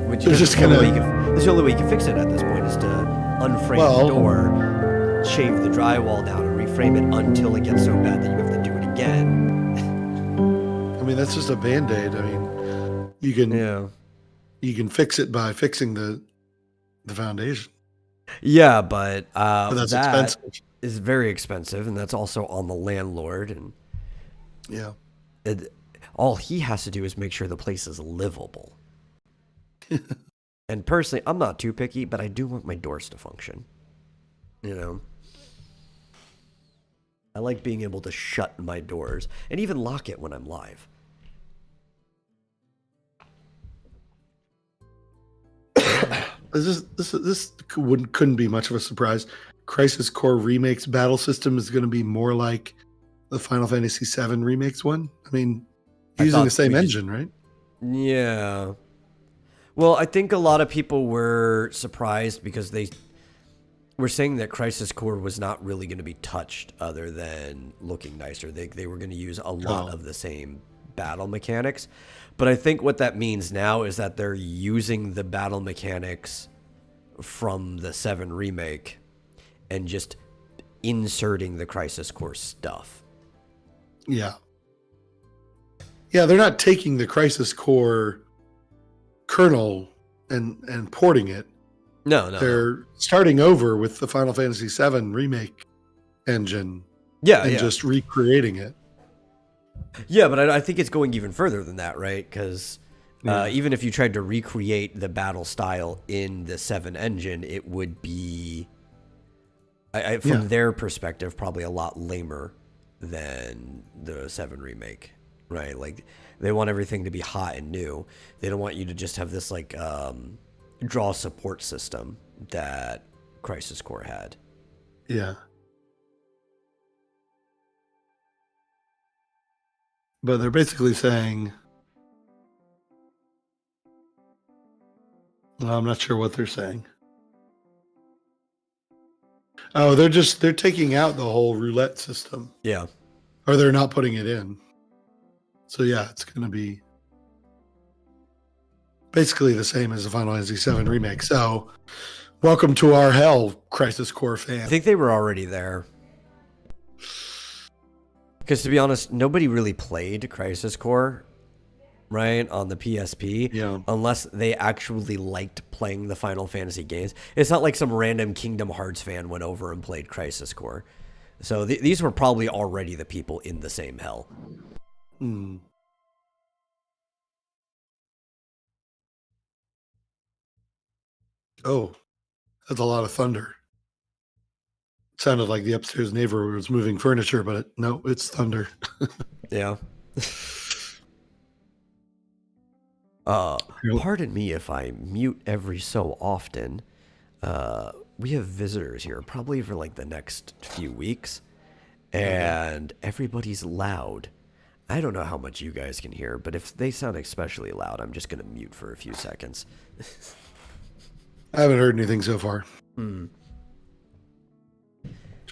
Which They're just gonna. that's the only way you can fix it at this point is to unframe the door, shave the drywall down, and reframe it until it gets so bad that you have to do it again. I mean, that's just a Band-Aid. I mean, you can fix it by fixing the foundation. Yeah, but that's that expensive. is very expensive, and that's also on the landlord. And Yeah. all he has to do is make sure the place is livable. And personally, I'm not too picky, but I do want my doors to function. You know? I like being able to shut my doors and even lock it when I'm live. This couldn't be much of a surprise. Crisis Core Remake's battle system is going to be more like the Final Fantasy VII Remakes one. I mean, using the same engine, right? Yeah. Well, I think a lot of people were surprised because they were saying that Crisis Core was not really going to be touched other than looking nicer. They were going to use a lot of the same battle mechanics. But I think what that means now is that they're using the battle mechanics from the 7 remake and just inserting the Crisis Core stuff. Yeah. Yeah, they're not taking the Crisis Core kernel and porting it. No. They're starting over with the Final Fantasy VII remake engine. Yeah, and just recreating it. Yeah, but I think it's going even further than that, right? Because even if you tried to recreate the battle style in the 7 engine, it would be, from their perspective, probably a lot lamer than the 7 remake, right? Like, they want everything to be hot and new. They don't want you to just have this, like, draw support system that Crisis Core had. Yeah. But they're basically saying, well, I'm not sure what they're saying. Oh, they're taking out the whole roulette system. Yeah. Or they're not putting it in. So yeah, it's going to be basically the same as the Final Fantasy VII Remake. So welcome to our hell, Crisis Core fan. I think they were already there. Because to be honest, nobody really played Crisis Core, right, on the PSP, unless they actually liked playing the Final Fantasy games. It's not like some random Kingdom Hearts fan went over and played Crisis Core. So these were probably already the people in the same hell. Oh, that's a lot of thunder. It sounded like the upstairs neighbor was moving furniture, but no, it's thunder. Yeah. Pardon me if I mute every so often. We have visitors here, probably for like the next few weeks, and everybody's loud. I don't know how much you guys can hear, but if they sound especially loud, I'm just going to mute for a few seconds. I haven't heard anything so far.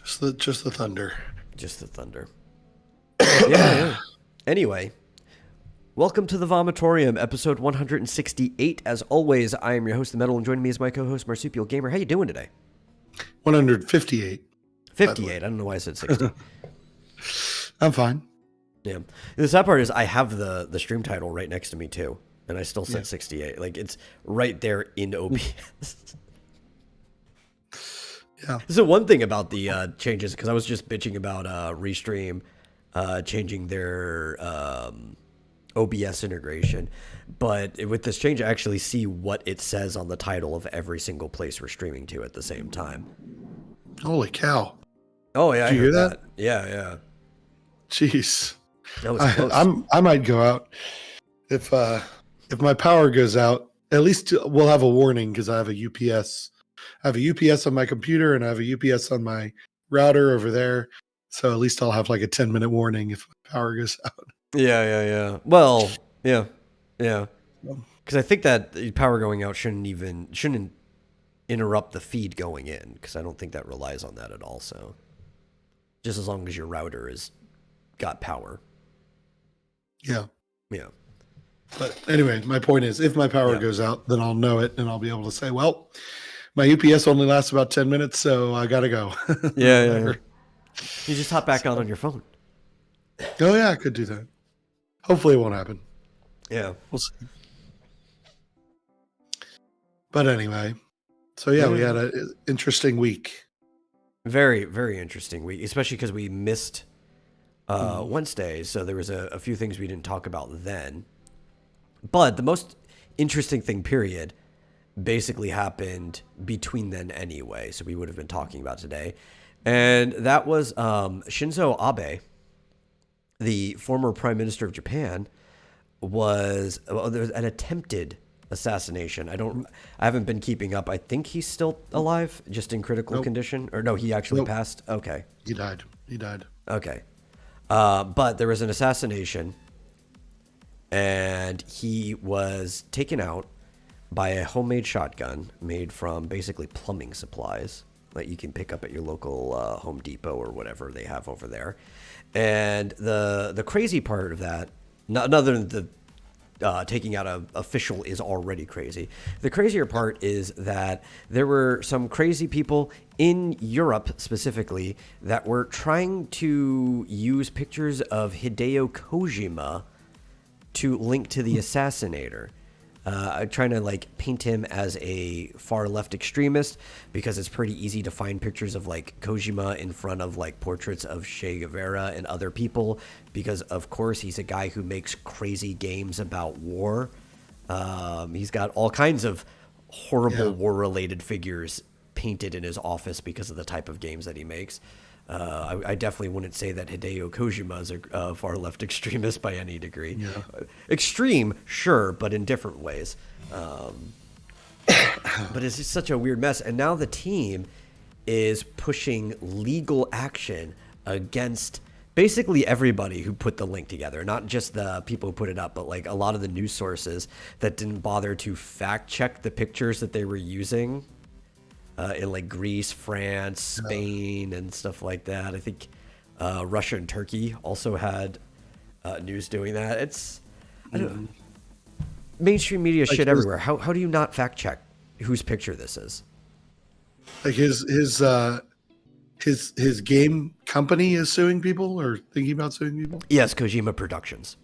Just the thunder. Just the thunder. Yeah. Anyway, welcome to the Vomitorium, episode 168. As always, I am your host, The Metal, and joining me is my co-host, Marsupial Gamer. How you doing today? 158. 58. I don't know why I said 60. I'm fine. Yeah. The sad part is I have the stream title right next to me, too. And I still said 68. Like, it's right there in OBS. Yeah. So one thing about the changes, because I was just bitching about Restream changing their OBS integration. But with this change, I actually see what it says on the title of every single place we're streaming to at the same time. Holy cow. Oh, yeah. Did you hear that? Yeah. Jeez. That was close. I might go out. If my power goes out, at least we'll have a warning because I have a UPS. I have a UPS on my computer and I have a UPS on my router over there. So at least I'll have like a 10-minute warning if my power goes out. Yeah. Well, yeah. Because I think that the power going out shouldn't interrupt the feed going in, because I don't think that relies on that at all. So just as long as your router is got power. Yeah. But anyway, my point is, if my power goes out, then I'll know it and I'll be able to say, well, my UPS only lasts about 10 minutes, so I got to go. Yeah. You just hop back on your phone. Oh, yeah, I could do that. Hopefully it won't happen. Yeah. We'll see. But anyway, so yeah, we had an interesting week. Very, very interesting week, especially because we missed Wednesday, so there was a few things we didn't talk about then. But the most interesting thing, period, basically happened between then anyway, so we would have been talking about today. And that was Shinzo Abe, the former prime minister of Japan, there was an attempted assassination. I haven't been keeping up. I think he's still alive, just in critical condition. Or no, he actually passed. Okay. He died. Okay. But there was an assassination, and he was taken out by a homemade shotgun made from basically plumbing supplies that you can pick up at your local Home Depot or whatever they have over there. And the crazy part of that, other than the taking out an official is already crazy. The crazier part is that there were some crazy people in Europe specifically that were trying to use pictures of Hideo Kojima to link to the assassinator. I'm trying to like paint him as a far left extremist because it's pretty easy to find pictures of like Kojima in front of like portraits of Che Guevara and other people because of course he's a guy who makes crazy games about war. He's got all kinds of horrible war-related figures painted in his office because of the type of games that he makes. I definitely wouldn't say that Hideo Kojima is a far left extremist by any degree. Yeah. Extreme, sure, but in different ways. But it's just such a weird mess. And now the team is pushing legal action against basically everybody who put the link together, not just the people who put it up, but like a lot of the news sources that didn't bother to fact check the pictures that they were using. In like Greece, France, Spain, and stuff like that. I think Russia and Turkey also had news doing that. It's I don't, mainstream media like shit everywhere. How do you not fact check whose picture this is? Like his game company is suing people or thinking about suing people? Yes, Kojima Productions.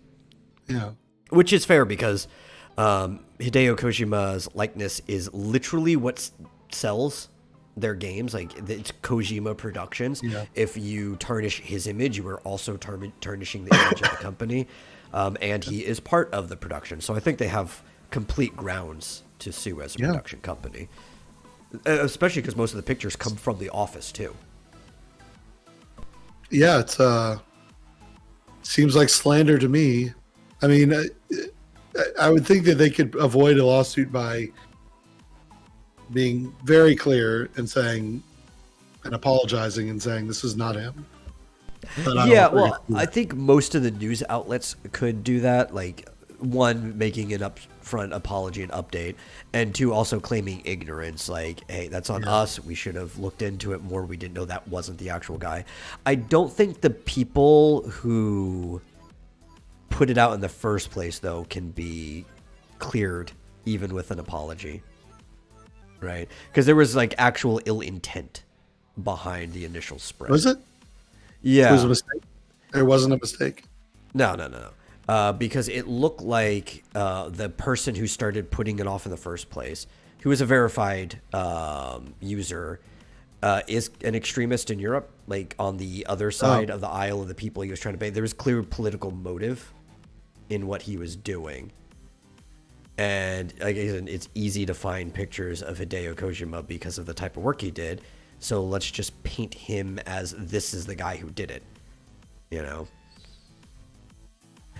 Yeah. Which is fair because Hideo Kojima's likeness is literally what sells their games. Like it's Kojima Productions. Yeah. If you tarnish his image, you are also tarnishing the image of the company. And he is part of the production. So I think they have complete grounds to sue as a production company. Especially because most of the pictures come from the office too. Yeah, it's seems like slander to me. I mean, I would think that they could avoid a lawsuit by being very clear and saying and apologizing and saying this is not him. Yeah, well, I think most of the news outlets could do that. Like, one, making an upfront apology and update, and two, also claiming ignorance. Like, hey, that's on us. We should have looked into it more. We didn't know that wasn't the actual guy. I don't think the people who put it out in the first place, though, can be cleared even with an apology. Right? Because there was, like, actual ill intent behind the initial spread. Was it? Yeah. It was a mistake. There wasn't a mistake. No. Because it looked like the person who started putting it off in the first place, who is a verified user, is an extremist in Europe, like on the other side of the aisle of the people he was trying to pay. There was clear political motive in what he was doing. And like it's easy to find pictures of Hideo Kojima because of the type of work he did. So let's just paint him as this is the guy who did it, you know?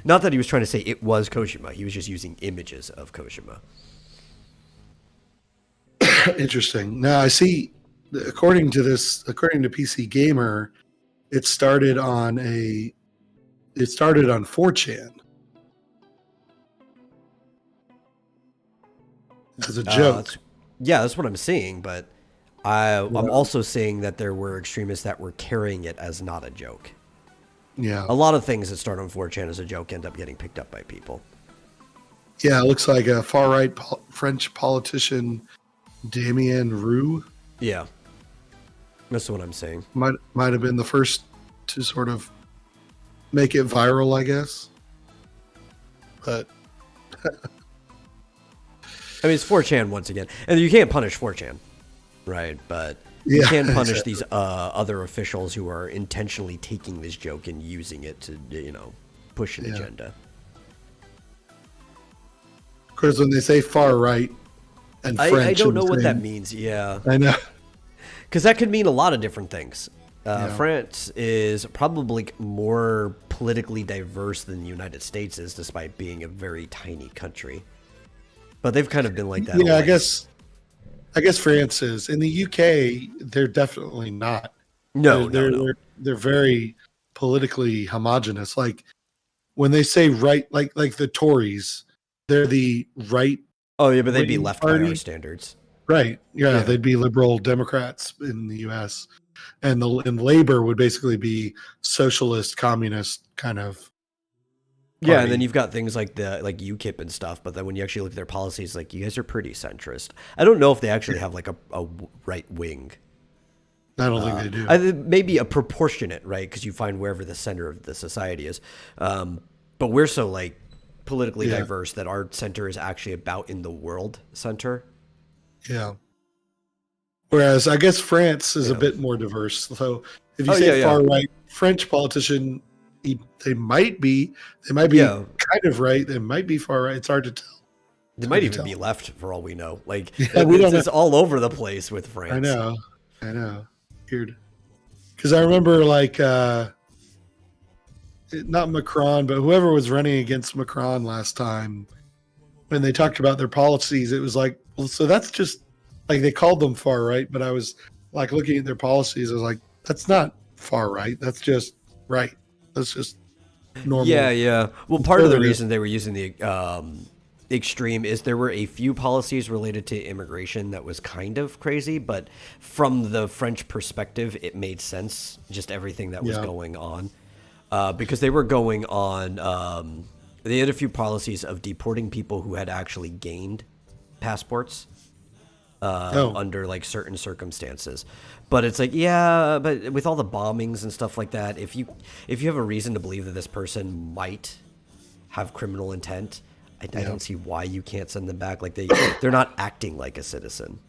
Not that he was trying to say it was Kojima. He was just using images of Kojima. Interesting. Now I see, according to PC Gamer, it started on 4chan as a joke. That's what I'm seeing, but I'm also seeing that there were extremists that were carrying it as not a joke. Yeah. A lot of things that start on 4chan as a joke end up getting picked up by people. Yeah, it looks like a far-right French politician, Damien Roux. Yeah. That's what I'm saying. Might have been the first to sort of make it viral, I guess. But I mean, it's 4chan once again. And you can't punish 4chan, right? But you can punish these other officials who are intentionally taking this joke and using it to, push an agenda. Of course, when they say far right and French, I don't know what that means. Yeah, I know, because that could mean a lot of different things. France is probably more politically diverse than the United States is, despite being a very tiny country. But they've kind of been like that. Yeah, always. I guess France is. In the UK, they're definitely not. No, they're very politically homogenous. Like when they say right, like the Tories, they're the right. Oh yeah, but they'd be left by our standards. Right. Yeah, they'd be liberal Democrats in the US. And Labor would basically be socialist, communist kind of party. Yeah, and then you've got things like UKIP and stuff, but then when you actually look at their policies, like, you guys are pretty centrist. I don't know if they actually have like a right wing. I don't think they do. Maybe a proportionate, right? Because you find wherever the center of the society is. But we're so like politically Yeah. diverse that our center is actually about in the world center. Yeah. Whereas I guess France is a Yeah. bit more diverse. So if you Oh, say yeah, yeah. far right French politician, they might be Yeah. kind of right. They might be far right. It's hard to tell. They It's might hard to even tell. be left for all we know. Like Yeah, we don't know. it's all over the place with I France. know. Weird. Because I remember like not Macron, but whoever was running against Macron last time, when they talked about their policies, it was like, well, so that's just like they called them far right, but I was like looking at their policies, I was like, that's not far right. That's just right. That's just normal. Yeah, yeah. Well, part of the Conservative. reason they were using the extreme is there were a few policies related to immigration that was kind of crazy, but from the French perspective, it made sense. Just everything that was Yeah. going on, because they were going on. They had a few policies of deporting people who had actually gained passports under like certain circumstances. But it's like, yeah, but with all the bombings and stuff like that, if you have a reason to believe that this person might have criminal intent, I don't see why you can't send them back. Like they're not acting like a citizen.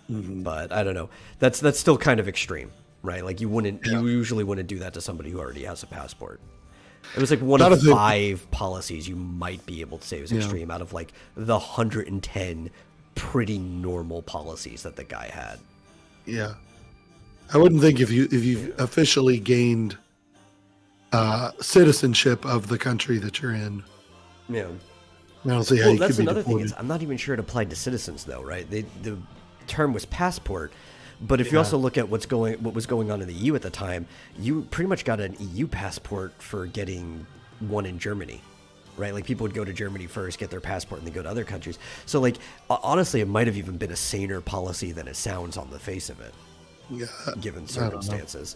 But I don't know. That's still kind of extreme, right? Like you usually wouldn't do that to somebody who already has a passport. It was like one Not of if it- 5 policies you might be able to say was extreme out of like the 110 pretty normal policies that the guy had. Yeah. I wouldn't think if you've officially gained citizenship of the country that you're in, Yeah. I don't see how Well, you could that's be another thing. deported. Is I'm not even sure it applied to citizens though, right? The term was passport, but if you also look at what was going on in the EU at the time, you pretty much got an EU passport for getting one in Germany, right? Like people would go to Germany first, get their passport, and then go to other countries. So like honestly, it might have even been a saner policy than it sounds on the face of it, Yeah. given circumstances.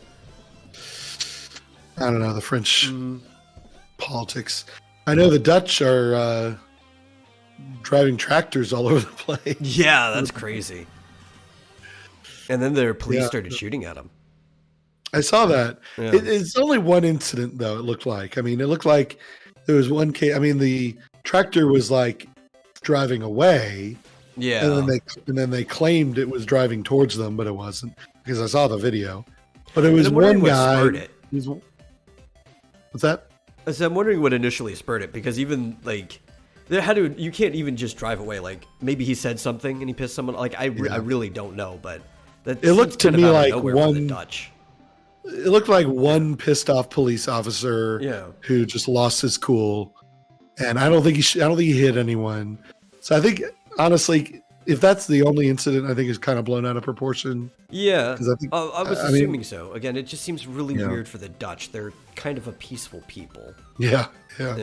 I don't know the French politics. I know the Dutch are driving tractors all over the place. Yeah, that's crazy. And then their police Yeah. started shooting at them. I saw that. Yeah. It's only one incident, though. It looked like. I mean, it looked like there was one case. I mean, the tractor was like driving away, Yeah. and then they claimed it was driving towards them, but it wasn't because I saw the video. But it was I'm wondering one what guy. spurred it. What's that? So I'm wondering what initially spurred it, because even like you can't even just drive away. Like maybe he said something and he pissed someone. Like I really don't know, but that It looked seems to kind of me out of like nowhere for the one- Dutch. It looked like one pissed off police officer who just lost his cool, and I don't think he hit anyone. So I think honestly, if that's the only incident, I think it's kind of blown out of proportion. Yeah, 'Cause I think- I was I mean- assuming so. Again, it just seems really Yeah. weird for the Dutch. They're kind of a peaceful people. Yeah. Yeah.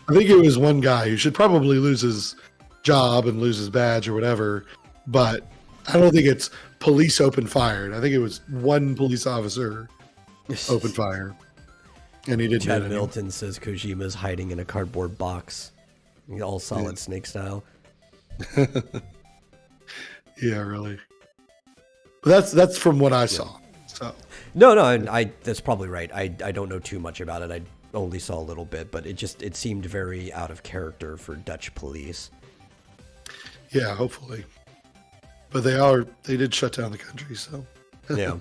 I think it was one guy who should probably lose his job and lose his badge or whatever, but I don't think it's police open fired. I think it was one police officer open fire, and he didn't Chad hit anyone. Milton says Kojima's hiding in a cardboard box, all Solid Snake style. Yeah, really. But that's from what I saw. So No, I that's probably right. I don't know too much about it. I only saw a little bit, but it seemed very out of character for Dutch police. yeah, hopefully. But they did shut down the country. So Yeah.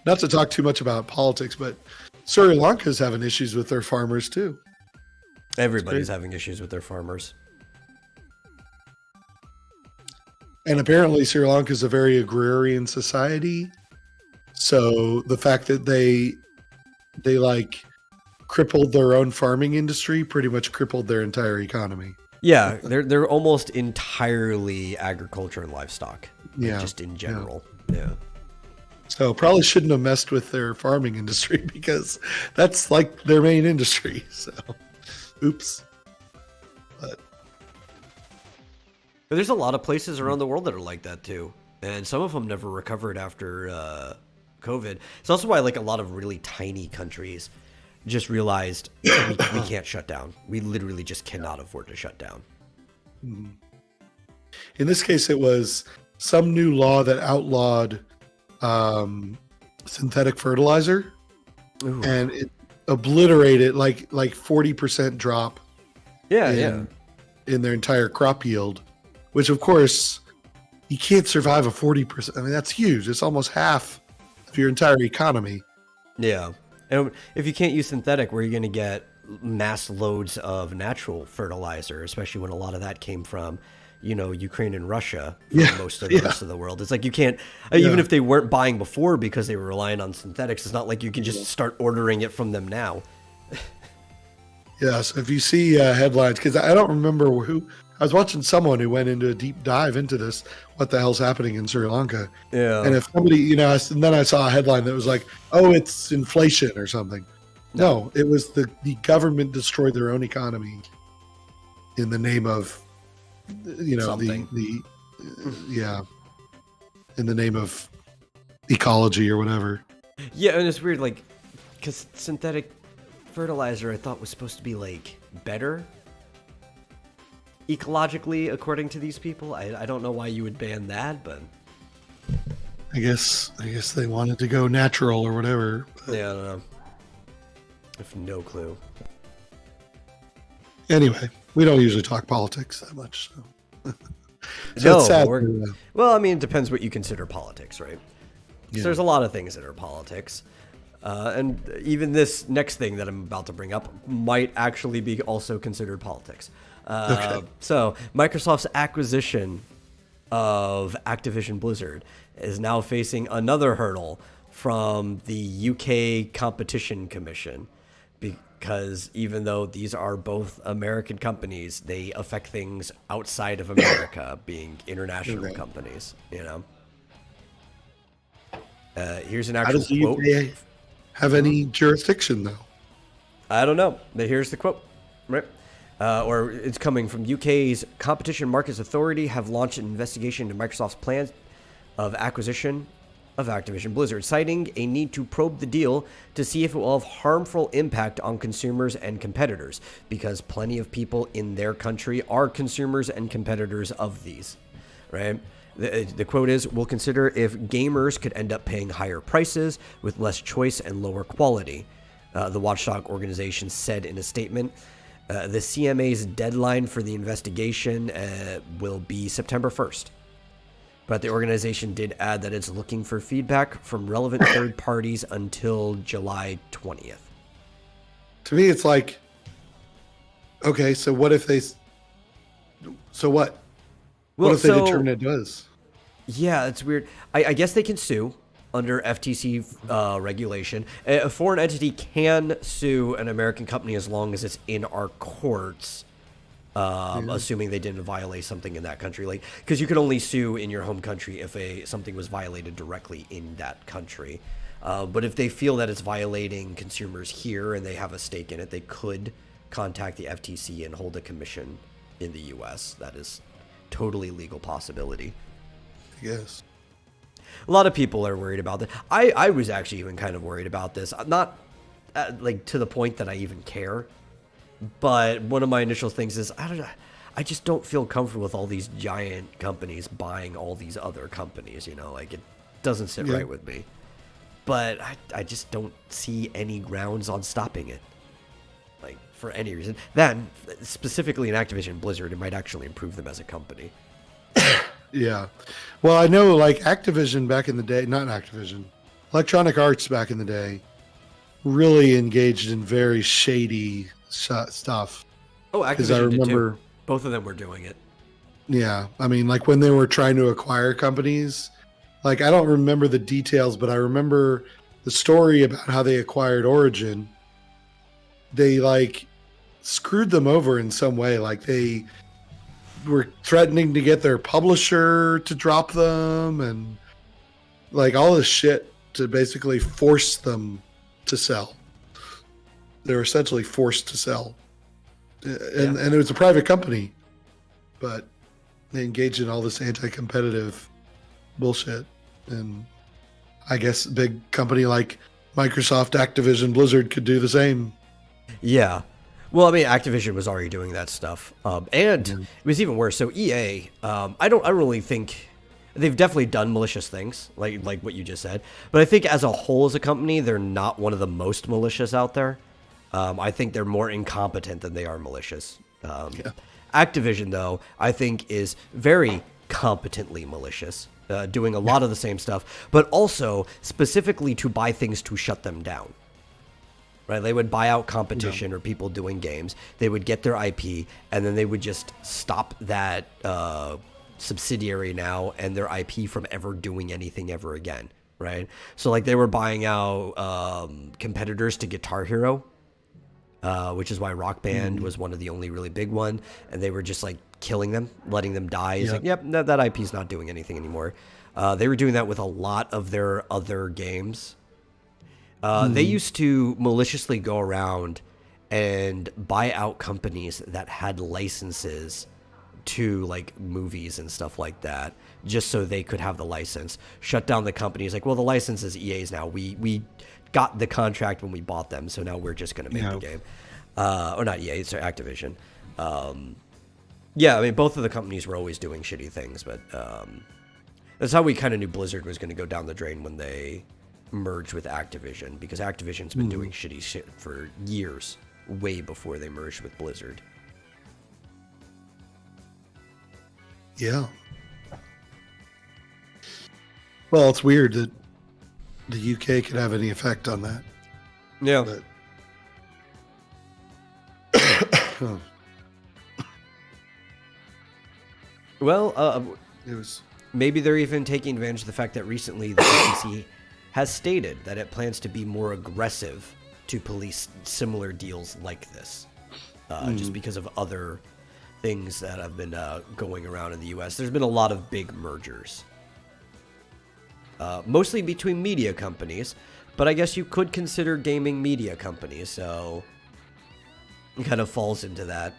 not to talk too much about politics, but Sri Lanka's having issues with their farmers too. Everybody's having issues with their farmers. And apparently Sri Lanka is a very agrarian society. So the fact that they like crippled their own farming industry pretty much crippled their entire economy. Yeah, they're almost entirely agriculture and livestock. Like, Yeah, just in general. Yeah. So probably shouldn't have messed with their farming industry because that's like their main industry. So oops. But there's a lot of places around the world that are like that too, and some of them never recovered after COVID. It's also why like a lot of really tiny countries just realized we can't shut down. We literally just cannot afford to shut down. In this case, it was some new law that outlawed synthetic fertilizer, Ooh. and it obliterated like 40% drop Yeah, yeah. in their entire crop yield, which of course you can't survive a 40%. I mean, that's huge. It's almost half of your entire economy. Yeah. And if you can't use synthetic, where are you going to get mass loads of natural fertilizer, especially when a lot of that came from, Ukraine and Russia for Yeah, most of the yeah. rest of the world? It's like you can't, Yeah. even if they weren't buying before because they were relying on synthetics, it's not like you can just start ordering it from them now. Yeah, so if you see headlines, because I don't remember who, I was watching someone who went into a deep dive into this, what the hell's happening in Sri Lanka. Yeah. And if somebody, and then I saw a headline that was like, oh, it's inflation or something. No, it was the government destroyed their own economy in the name of, Something. in the name of ecology or whatever. Yeah, and it's weird, like, because synthetic fertilizer I thought was supposed to be, like, better ecologically, according to these people. I don't know why you would ban that, but I guess they wanted to go natural or whatever. yeah, I don't know. I have no clue. Anyway, we don't usually talk politics that much. So, No, it's sad. well, I mean, it depends what you consider politics, right? 'Cause Yeah. there's a lot of things that are politics. And even this next thing that I'm about to bring up might actually be also considered politics. Okay. So, Microsoft's acquisition of Activision Blizzard is now facing another hurdle from the UK Competition Commission, because even though these are both American companies, they affect things outside of America, being international Okay. companies, Here's an How actual does the quote. UK have any jurisdiction, though? I don't know. But here's the quote, right? Or it's coming from UK's Competition Markets Authority have launched an investigation into Microsoft's plans of acquisition of Activision Blizzard, citing a need to probe the deal to see if it will have harmful impact on consumers and competitors, because plenty of people in their country are consumers and competitors of these, right? The quote is, "We'll consider if gamers could end up paying higher prices with less choice and lower quality," the watchdog organization said in a statement. The CMA's deadline for the investigation will be September 1st. But the organization did add that it's looking for feedback from relevant third parties until July 20th. To me, it's like, okay, so what if they? So what? Well, What if they determine it does? Yeah, it's weird. I guess they can sue under FTC regulation. A foreign entity can sue an American company as long as it's in our courts, assuming they didn't violate something in that country. Like, because you could only sue in your home country if something was violated directly in that country. But if they feel that it's violating consumers here and they have a stake in it, they could contact the FTC and hold a commission in the U.S. That is totally legal possibility. Yes. A lot of people are worried about this. I was actually even kind of worried about this. Not like to the point that I even care. But one of my initial things is, I don't know, I just don't feel comfortable with all these giant companies buying all these other companies, like it doesn't sit right with me. But I just don't see any grounds on stopping it, like for any reason. Then, specifically in Activision Blizzard, it might actually improve them as a company. Yeah. Well, I know like Activision back in the day, not Activision, Electronic Arts back in the day really engaged in very shady stuff. Oh, Because I Activision did remember, too. Both of them were doing it. yeah, I mean, like when they were trying to acquire companies, like I don't remember the details, but I remember the story about how they acquired Origin. They like screwed them over in some way. Like they were threatening to get their publisher to drop them and like all this shit to basically force them to sell. They were essentially forced to sell. And it was a private company, but they engaged in all this anti-competitive bullshit. And I guess a big company like Microsoft, Activision, Blizzard could do the same. Yeah. Well, I mean, Activision was already doing that stuff, and it was even worse. So EA, I don't really think they've definitely done malicious things, like what you just said. But I think as a whole, as a company, they're not one of the most malicious out there. I think they're more incompetent than they are malicious. Activision, though, I think is very competently malicious, doing a lot of the same stuff, but also specifically to buy things to shut them down. Right? They would buy out competition or people doing games. They would get their IP, and then they would just stop that subsidiary now and their IP from ever doing anything ever again. Right? So, like, they were buying out competitors to Guitar Hero, which is why Rock Band was one of the only really big one, and they were just, like, killing them, letting them die. It's like, yep, that IP's not doing anything anymore. They were doing that with a lot of their other games. They used to maliciously go around and buy out companies that had licenses to, like, movies and stuff like that, just so they could have the license. Shut down the companies. Like, well, the license is EA's now. We got the contract when we bought them, so now we're just going to make the game. Or not EA, sorry, Activision. Yeah, I mean, both of the companies were always doing shitty things, but that's how we kind of knew Blizzard was going to go down the drain when they merged with Activision, because Activision's been doing shitty shit for years, way before they merged with Blizzard. Yeah. Well, it's weird that the UK could have any effect on that. Yeah. But... Well, it was... maybe they're even taking advantage of the fact that recently the FTC has stated that it plans to be more aggressive to police similar deals like this, just because of other things that have been going around in the U.S. There's been a lot of big mergers, mostly between media companies, but I guess you could consider gaming media companies, so it kind of falls into that.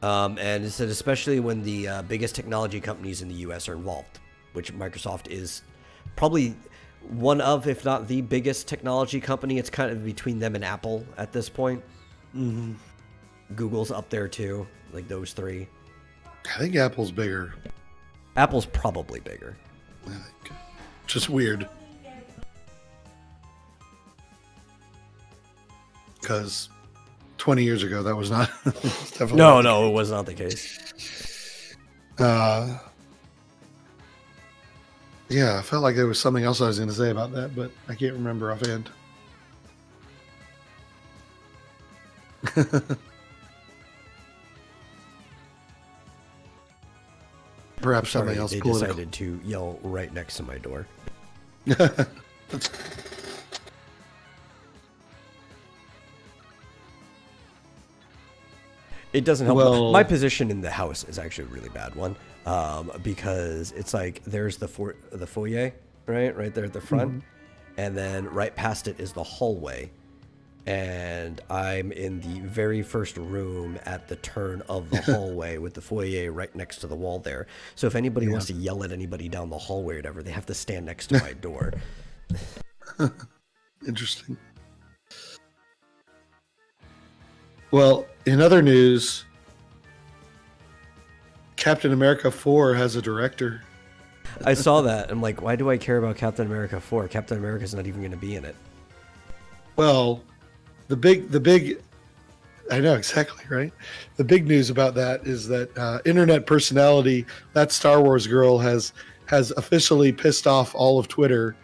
And it said especially when the biggest technology companies in the U.S. are involved, which Microsoft is probably one of, if not the biggest technology company. It's kind of between them and Apple at this point. Google's up there too, like those three. I think Apple's bigger. Apple's probably bigger. I think. Just weird. Because 20 years ago, that was not... definitely No, it was not the case. Yeah, I felt like there was something else I was going to say about that, but I can't remember offhand. Perhaps something else They political. decided to yell right next to my door. It doesn't help. Well, my position in the house is actually a really bad one, because it's like there's the foyer, right there at the front, and then right past it is the hallway, and I'm in the very first room at the turn of the hallway with the foyer right next to the wall there. So if anybody wants to yell at anybody down the hallway or whatever, they have to stand next to my door. Interesting. Well, in other news, Captain America 4 has a director. I saw that. I'm like, why do I care about Captain America 4? Captain America's not even going to be in it. Well, the big, I know exactly, right? The big news about that is that internet personality, that Star Wars girl, has officially pissed off all of Twitter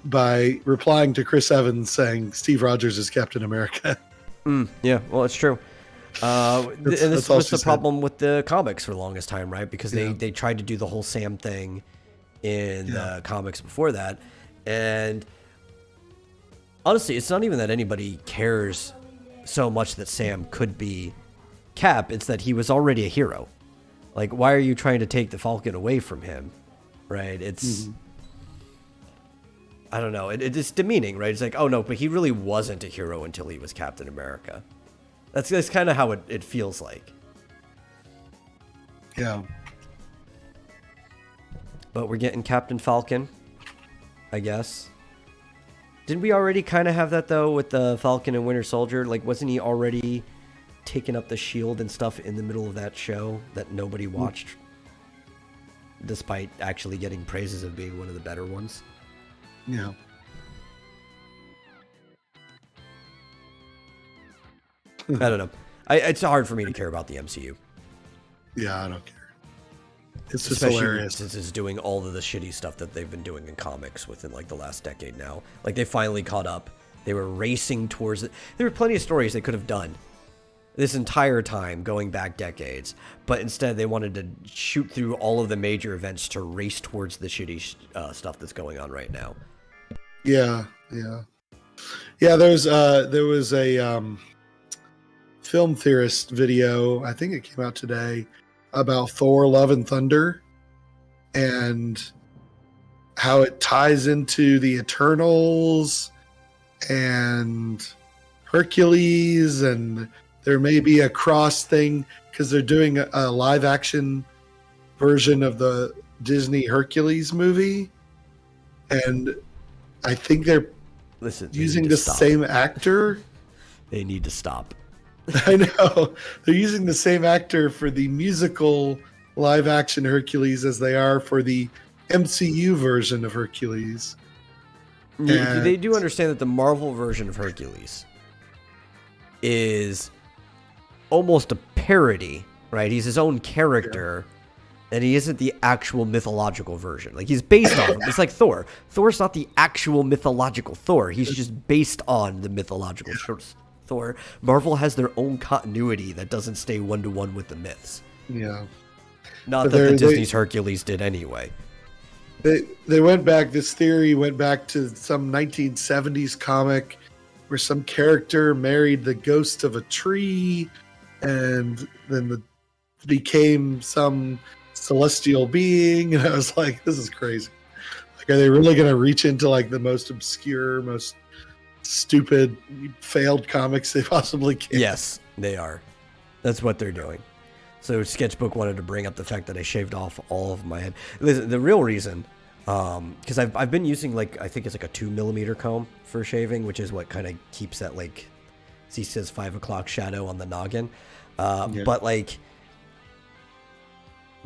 by replying to Chris Evans saying Steve Rogers is Captain America. Yeah, well, it's true. And this all was she the said. problem with the comics for the longest time, right? Because they tried to do the whole Sam thing in the comics before that. And honestly, it's not even that anybody cares so much that Sam could be Cap. It's that he was already a hero. Like, why are you trying to take the Falcon away from him? Right? It's... I don't know. It's demeaning, right? It's like, oh no, but he really wasn't a hero until he was Captain America. That's kind of how it feels like. Yeah. But we're getting Captain Falcon, I guess. Didn't we already kind of have that, though, with the Falcon and Winter Soldier? Like, wasn't he already taking up the shield and stuff in the middle of that show that nobody watched? Despite actually getting praises of being one of the better ones. Yeah. I don't know. It's hard for me to care about the MCU. Yeah, I don't care. It's just Especially hilarious. since it's doing all of the shitty stuff that they've been doing in comics within like the last decade now. Like they finally caught up. They were racing towards it. There were plenty of stories they could have done this entire time, going back decades, but instead they wanted to shoot through all of the major events to race towards the shitty stuff that's going on right now. Yeah. There was a film theorist video. I think it came out today about Thor: Love and Thunder and how it ties into the Eternals and Hercules, and there may be a cross thing because they're doing a live action version of the Disney Hercules movie, and I think they're using the same actor. They need to stop. I know. They're using the same actor for the musical live action Hercules as they are for the MCU version of Hercules. They do understand that the Marvel version of Hercules is almost a parody, right? He's his own character, and he isn't the actual mythological version. Like, he's based on him. It's like Thor. Thor's not the actual mythological Thor. He's just based on the mythological Thor. Marvel has their own continuity that doesn't stay one-to-one with the myths. Yeah. Not that the Disney's Hercules did anyway. They went back, this theory went back to some 1970s comic where some character married the ghost of a tree and then became some celestial being. And I was like, this is crazy. Like, are they really going to reach into like the most obscure, most stupid, failed comics they possibly can? Yes, they are. That's what they're doing. So Sketchbook wanted to bring up the fact that I shaved off all of my head. Listen, the real reason, because I've been using like, I think it's like a 2mm comb for shaving, which is what kind of keeps that like, he says 5 o'clock shadow on the noggin. But like,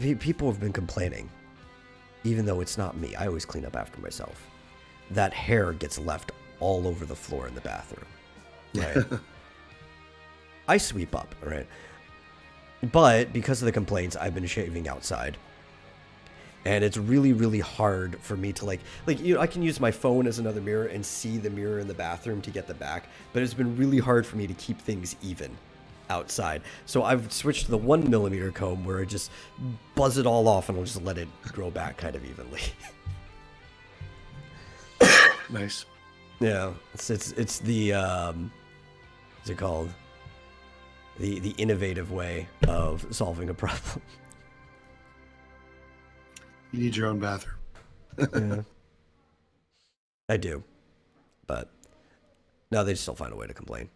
people have been complaining, even though it's not me. I always clean up after myself. That hair gets left all over the floor in the bathroom. Right? I sweep up, right? But because of the complaints, I've been shaving outside. And it's really, really hard for me to I can use my phone as another mirror and see the mirror in the bathroom to get the back. But it's been really hard for me to keep things even outside. So I've switched to the 1mm comb where I just buzz it all off and I'll just let it grow back kind of evenly. Nice. Yeah, it's the what's it called? The innovative way of solving a problem. You need your own bathroom. Yeah. I do. But no, they still find a way to complain.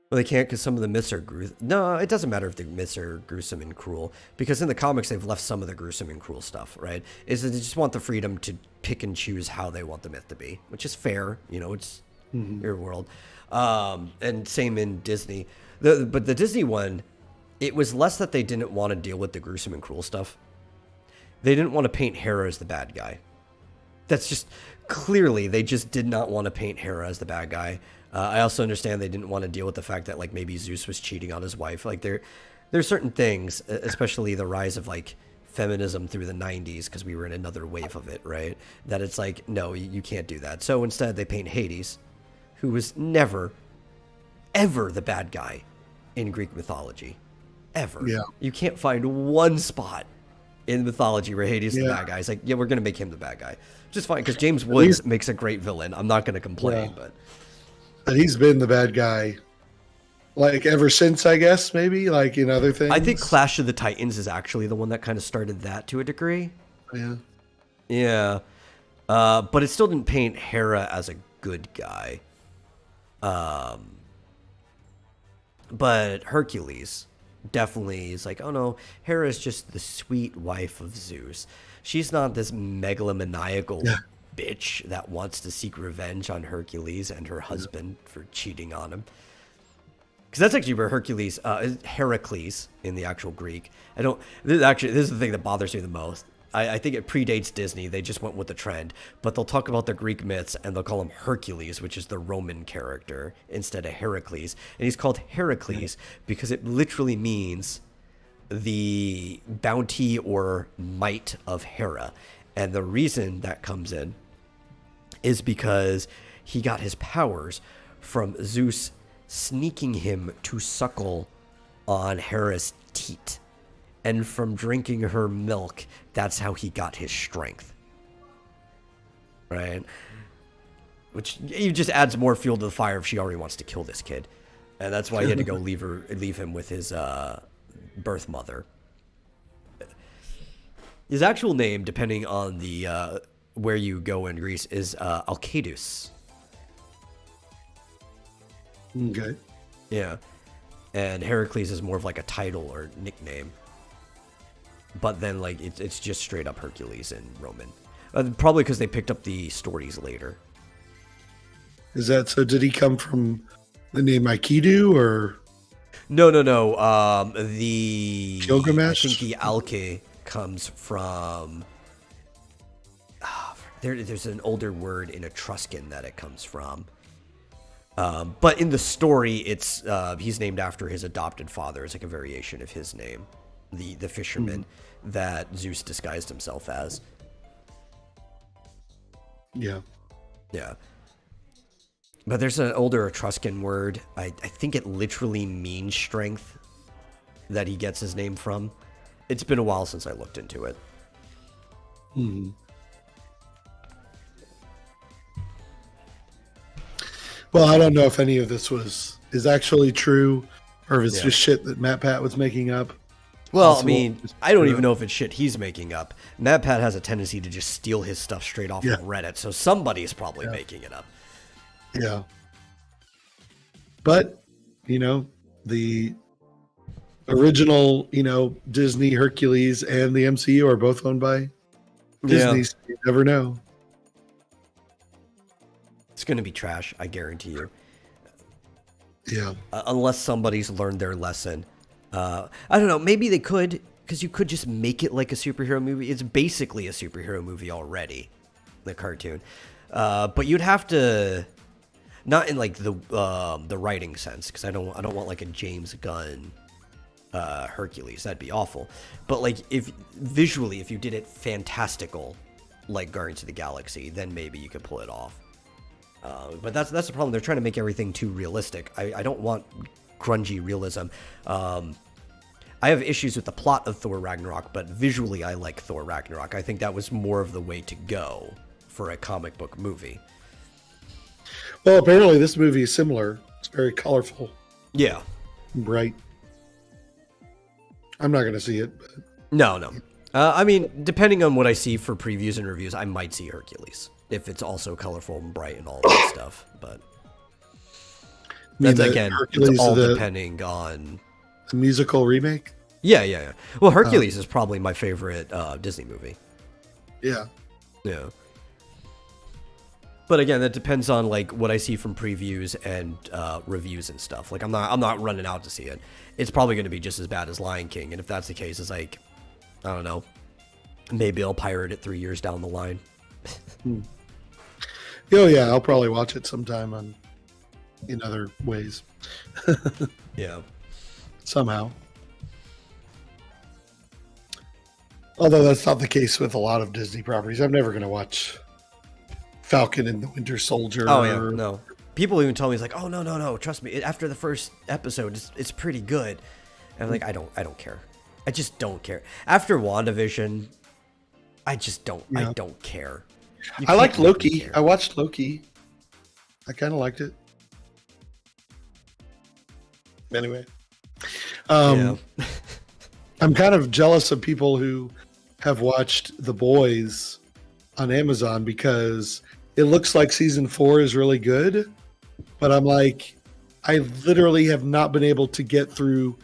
Well, they can't because some of the myths are gruesome. No, it doesn't matter if the myths are gruesome and cruel, because in the comics they've left some of the gruesome and cruel stuff, right? Is that they just want the freedom to pick and choose how they want the myth to be, which is fair. You know, it's your world. And same in Disney. But the Disney one, it was less that they didn't want to deal with the gruesome and cruel stuff. They didn't want to paint Hera as the bad guy. That's just clearly they just did not want to paint Hera as the bad guy. I also understand they didn't want to deal with the fact that like maybe Zeus was cheating on his wife. Like there's certain things, especially the rise of like feminism through the 90s, because we were in another wave of it, right? That it's like, no, you can't do that. So instead they paint Hades, who was never, ever the bad guy in Greek mythology. Ever. Yeah. You can't find one spot in mythology where Hades is the bad guy. It's like, yeah, we're going to make him the bad guy. Just fine, because James Woods makes a great villain. I'm not going to complain, but he's been the bad guy, like, ever since, I guess, maybe, like, in other things. I think Clash of the Titans is actually the one that kind of started that to a degree. Yeah. Yeah. But it still didn't paint Hera as a good guy. But Hercules definitely is like, oh no, Hera is just the sweet wife of Zeus. She's not this megalomaniacal bitch that wants to seek revenge on Hercules and her husband for cheating on him. Because that's actually where Hercules, Heracles in the actual Greek. This is the thing that bothers me the most. I think it predates Disney. They just went with the trend. But they'll talk about the Greek myths, and they'll call him Hercules, which is the Roman character, instead of Heracles. And he's called Heracles because it literally means the bounty or might of Hera. And the reason that comes in is because he got his powers from Zeus sneaking him to suckle on Hera's teat. And from drinking her milk, that's how he got his strength. Right? Which it just adds more fuel to the fire if she already wants to kill this kid. And that's why he had to go leave him with his birth mother. His actual name, depending on the where you go in Greece, is Alcetus. Okay. Yeah. And Heracles is more of like a title or nickname. But then, like, it's just straight up Hercules in Roman. Probably because they picked up the stories later. Is that so? Did he come from the name Aikido or? No. The Gilgamesh? I think the Alke comes from. There's an older word in Etruscan that it comes from. But in the story, it's he's named after his adopted father. It's like a variation of his name, the fisherman that Zeus disguised himself as. Yeah. Yeah. But there's an older Etruscan word. I think it literally means strength that he gets his name from. It's been a while since I looked into it. Well, I don't know if any of this is actually true or if it's just shit that Matt Pat was making up. Well, I mean, I don't even know if it's shit he's making up. MadPat has a tendency to just steal his stuff straight off of Reddit, so somebody's probably making it up. Yeah. But, the original, Disney, Hercules, and the MCU are both owned by Disney, so you never know. It's going to be trash, I guarantee you. Yeah. Unless somebody's learned their lesson. I don't know, maybe they could, because you could just make it like a superhero movie. It's basically a superhero movie already, the cartoon. But you'd have to, not in like the writing sense, because I don't want like a James Gunn Hercules. That'd be awful. But like if you did it fantastical, like Guardians of the Galaxy, then maybe you could pull it off. But that's the problem. They're trying to make everything too realistic. I don't want grungy realism. I have issues with the plot of Thor Ragnarok, but visually I like Thor Ragnarok. I think that was more of the way to go for a comic book movie. Well, apparently this movie is similar. It's very colorful. Yeah. Bright. I'm not going to see it. But... No. I mean, depending on what I see for previews and reviews, I might see Hercules if it's also colorful and bright and all that stuff. But that's, again, it's all depending on the musical remake. Yeah. Well, Hercules is probably my favorite Disney movie. Yeah. But again, that depends on like what I see from previews and reviews and stuff. Like I'm not running out to see it. It's probably going to be just as bad as Lion King, and if that's the case, it's like, I don't know, maybe I'll pirate it 3 years down the line. Oh yeah, I'll probably watch it sometime in other ways. Yeah. Somehow. Although that's not the case with a lot of Disney properties. I'm never going to watch Falcon and the Winter Soldier. Oh yeah, no. People even tell me, it's like, oh no, trust me. After the first episode, it's pretty good. And I'm like, I don't care. I just don't care. After WandaVision, I just don't. Yeah. I don't care. I liked Loki. I watched Loki. I kind of liked it. Anyway, I'm kind of jealous of people who have watched The Boys on Amazon because it looks like season 4 is really good, but I'm like, I literally have not been able to get through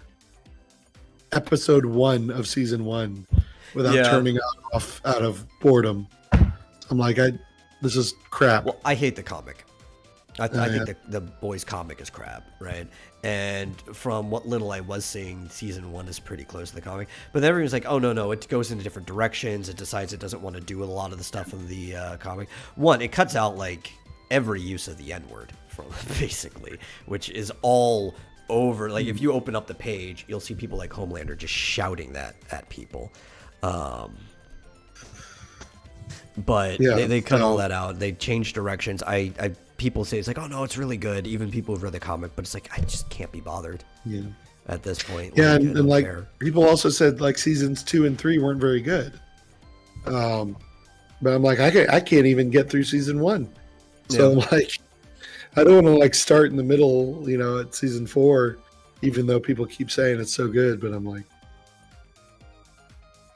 episode 1 of season 1 without turning off out of boredom. I'm like, this is crap. Well, I hate the comic. I think the boys comic is crap, right? And from what little I was seeing, season 1 is pretty close to the comic. But then everyone's like, oh, no, it goes into different directions. It decides it doesn't want to do a lot of the stuff in the comic. One, it cuts out like every use of the N-word, from basically, which is all over. Like, if you open up the page, you'll see people like Homelander just shouting that at people. But they cut all that out. They changed directions. People say it's like, oh no, it's really good. Even people who've read the comic, but it's like I just can't be bothered. Yeah. At this point. Yeah, like, and like people also said like seasons 2 and 3 weren't very good. But I'm like, I can't even get through season 1. So I'm like, I don't want to like start in the middle, at season 4, even though people keep saying it's so good. But I'm like,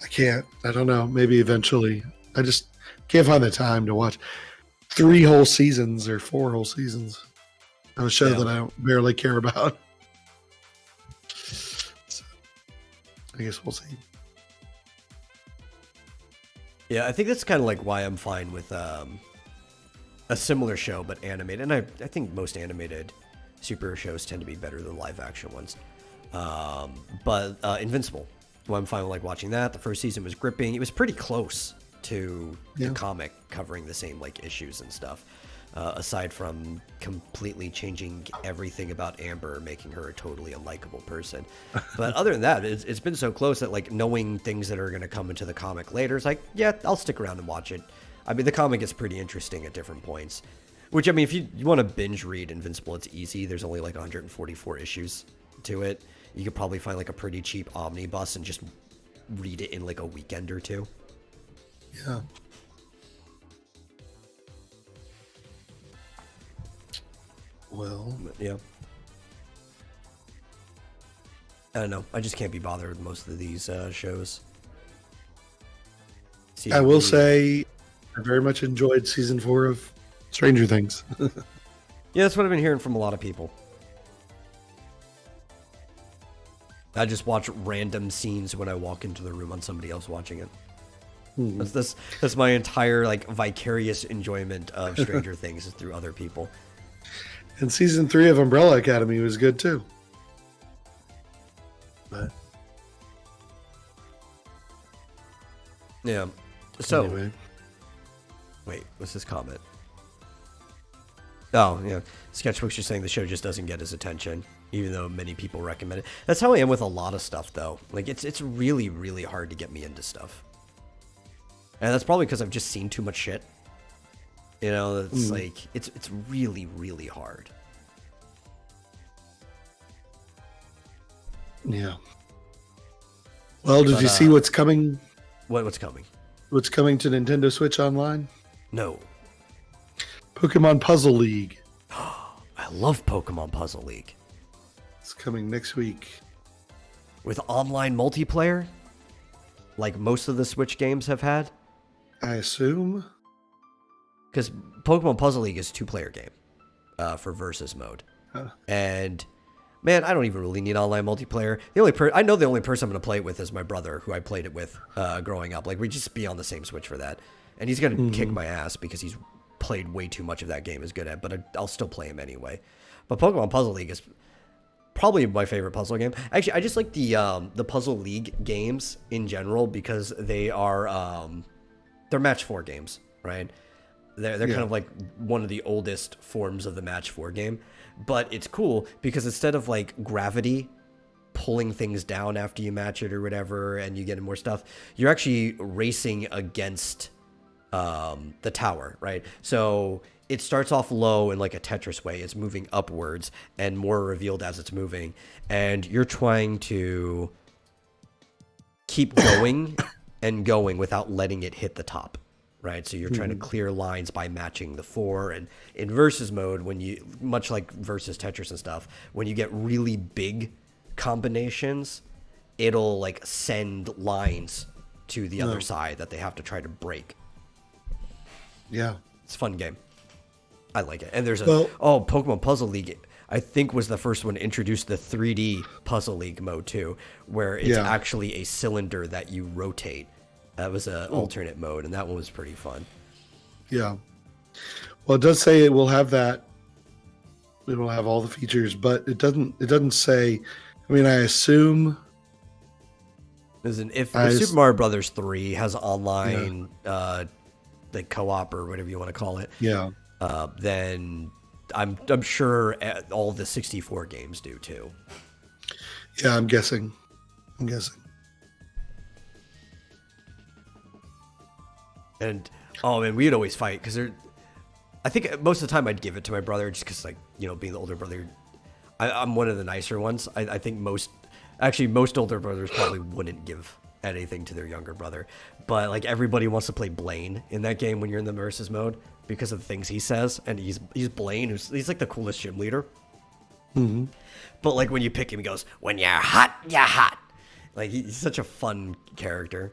I can't. I don't know. Maybe eventually. I just can't find the time to watch 3 whole seasons or 4 whole seasons of a show that I barely care about. So, I guess we'll see. Yeah, I think that's kind of like why I'm fine with a similar show but animated. And I think most animated superhero shows tend to be better than live action ones. But Invincible, well, I'm fine with like watching that. The first season was gripping. It was pretty close to the comic, covering the same like issues and stuff, aside from completely changing everything about Amber, making her a totally unlikable person. But other than that, it's been so close that like knowing things that are going to come into the comic later, it's like, yeah, I'll stick around and watch it. I mean, the comic is pretty interesting at different points, which, I mean, if you want to binge read Invincible, it's easy. There's only like 144 issues to it. You could probably find like a pretty cheap omnibus and just read it in like a weekend or two. Yeah. Well, yeah. I don't know. I just can't be bothered with most of these shows. I will say I very much enjoyed season 4 of Stranger Things. Yeah, that's what I've been hearing from a lot of people. I just watch random scenes when I walk into the room on somebody else watching it. That's my entire like vicarious enjoyment of Stranger Things is through other people. And season 3 of Umbrella Academy was good too. But yeah. So anyway. Wait, what's this comment? Oh, yeah. Sketchbook's just saying the show just doesn't get his attention, even though many people recommend it. That's how I am with a lot of stuff, though. Like, it's really, really hard to get me into stuff. And that's probably because I've just seen too much shit. It's like, it's really, really hard. Yeah. Well, did you see what's coming? What's coming? What's coming to Nintendo Switch Online? No. Pokemon Puzzle League. I love Pokemon Puzzle League. It's coming next week. With online multiplayer? Like most of the Switch games have had? I assume. Because Pokemon Puzzle League is a 2-player game for versus mode. And, man, I don't even really need online multiplayer. I know the only person I'm going to play it with is my brother, who I played it with growing up. Like, we just be on the same Switch for that. And he's going to kick my ass because he's played way too much of that game is good at, but I'll still play him anyway. But Pokemon Puzzle League is probably my favorite puzzle game. Actually, I just like the Puzzle League games in general because they are they're match 4 games, right? They're kind of like one of the oldest forms of the match 4 game, but it's cool because instead of like gravity pulling things down after you match it or whatever, and you get more stuff, you're actually racing against the tower, right? So it starts off low in like a Tetris way. It's moving upwards and more revealed as it's moving, and you're trying to keep going and going without letting it hit the top, right? So you're trying to clear lines by matching the 4. And in versus mode, when you, much like versus Tetris and stuff, when you get really big combinations, it'll like send lines to the other side that they have to try to break. Yeah. It's a fun game. I like it. And there's Pokemon Puzzle League, I think, was the first one to introduce the 3D Puzzle League mode too, where it's actually a cylinder that you rotate. That was an alternate mode, and that one was pretty fun. Yeah. Well, it does say it will have that It'll have all the features, but it doesn't say. I mean, I assume. As in, if I Super s- Mario Brothers 3 has online, like co-op or whatever you want to call it, Yeah, then I'm sure all the 64 games do too. yeah. I'm guessing. I'm guessing. And oh man, we'd always fight because I think most of the time I'd give it to my brother just because, like, you know, being the older brother, I'm one of the nicer ones. I think most older brothers probably wouldn't give anything to their younger brother, but like everybody wants to play Blaine in that game when you're in the versus mode because of the things he says, and he's Blaine, he's like the coolest gym leader. Mm-hmm. But like when you pick him, he goes, "When you're hot, you're hot." Like he's such a fun character.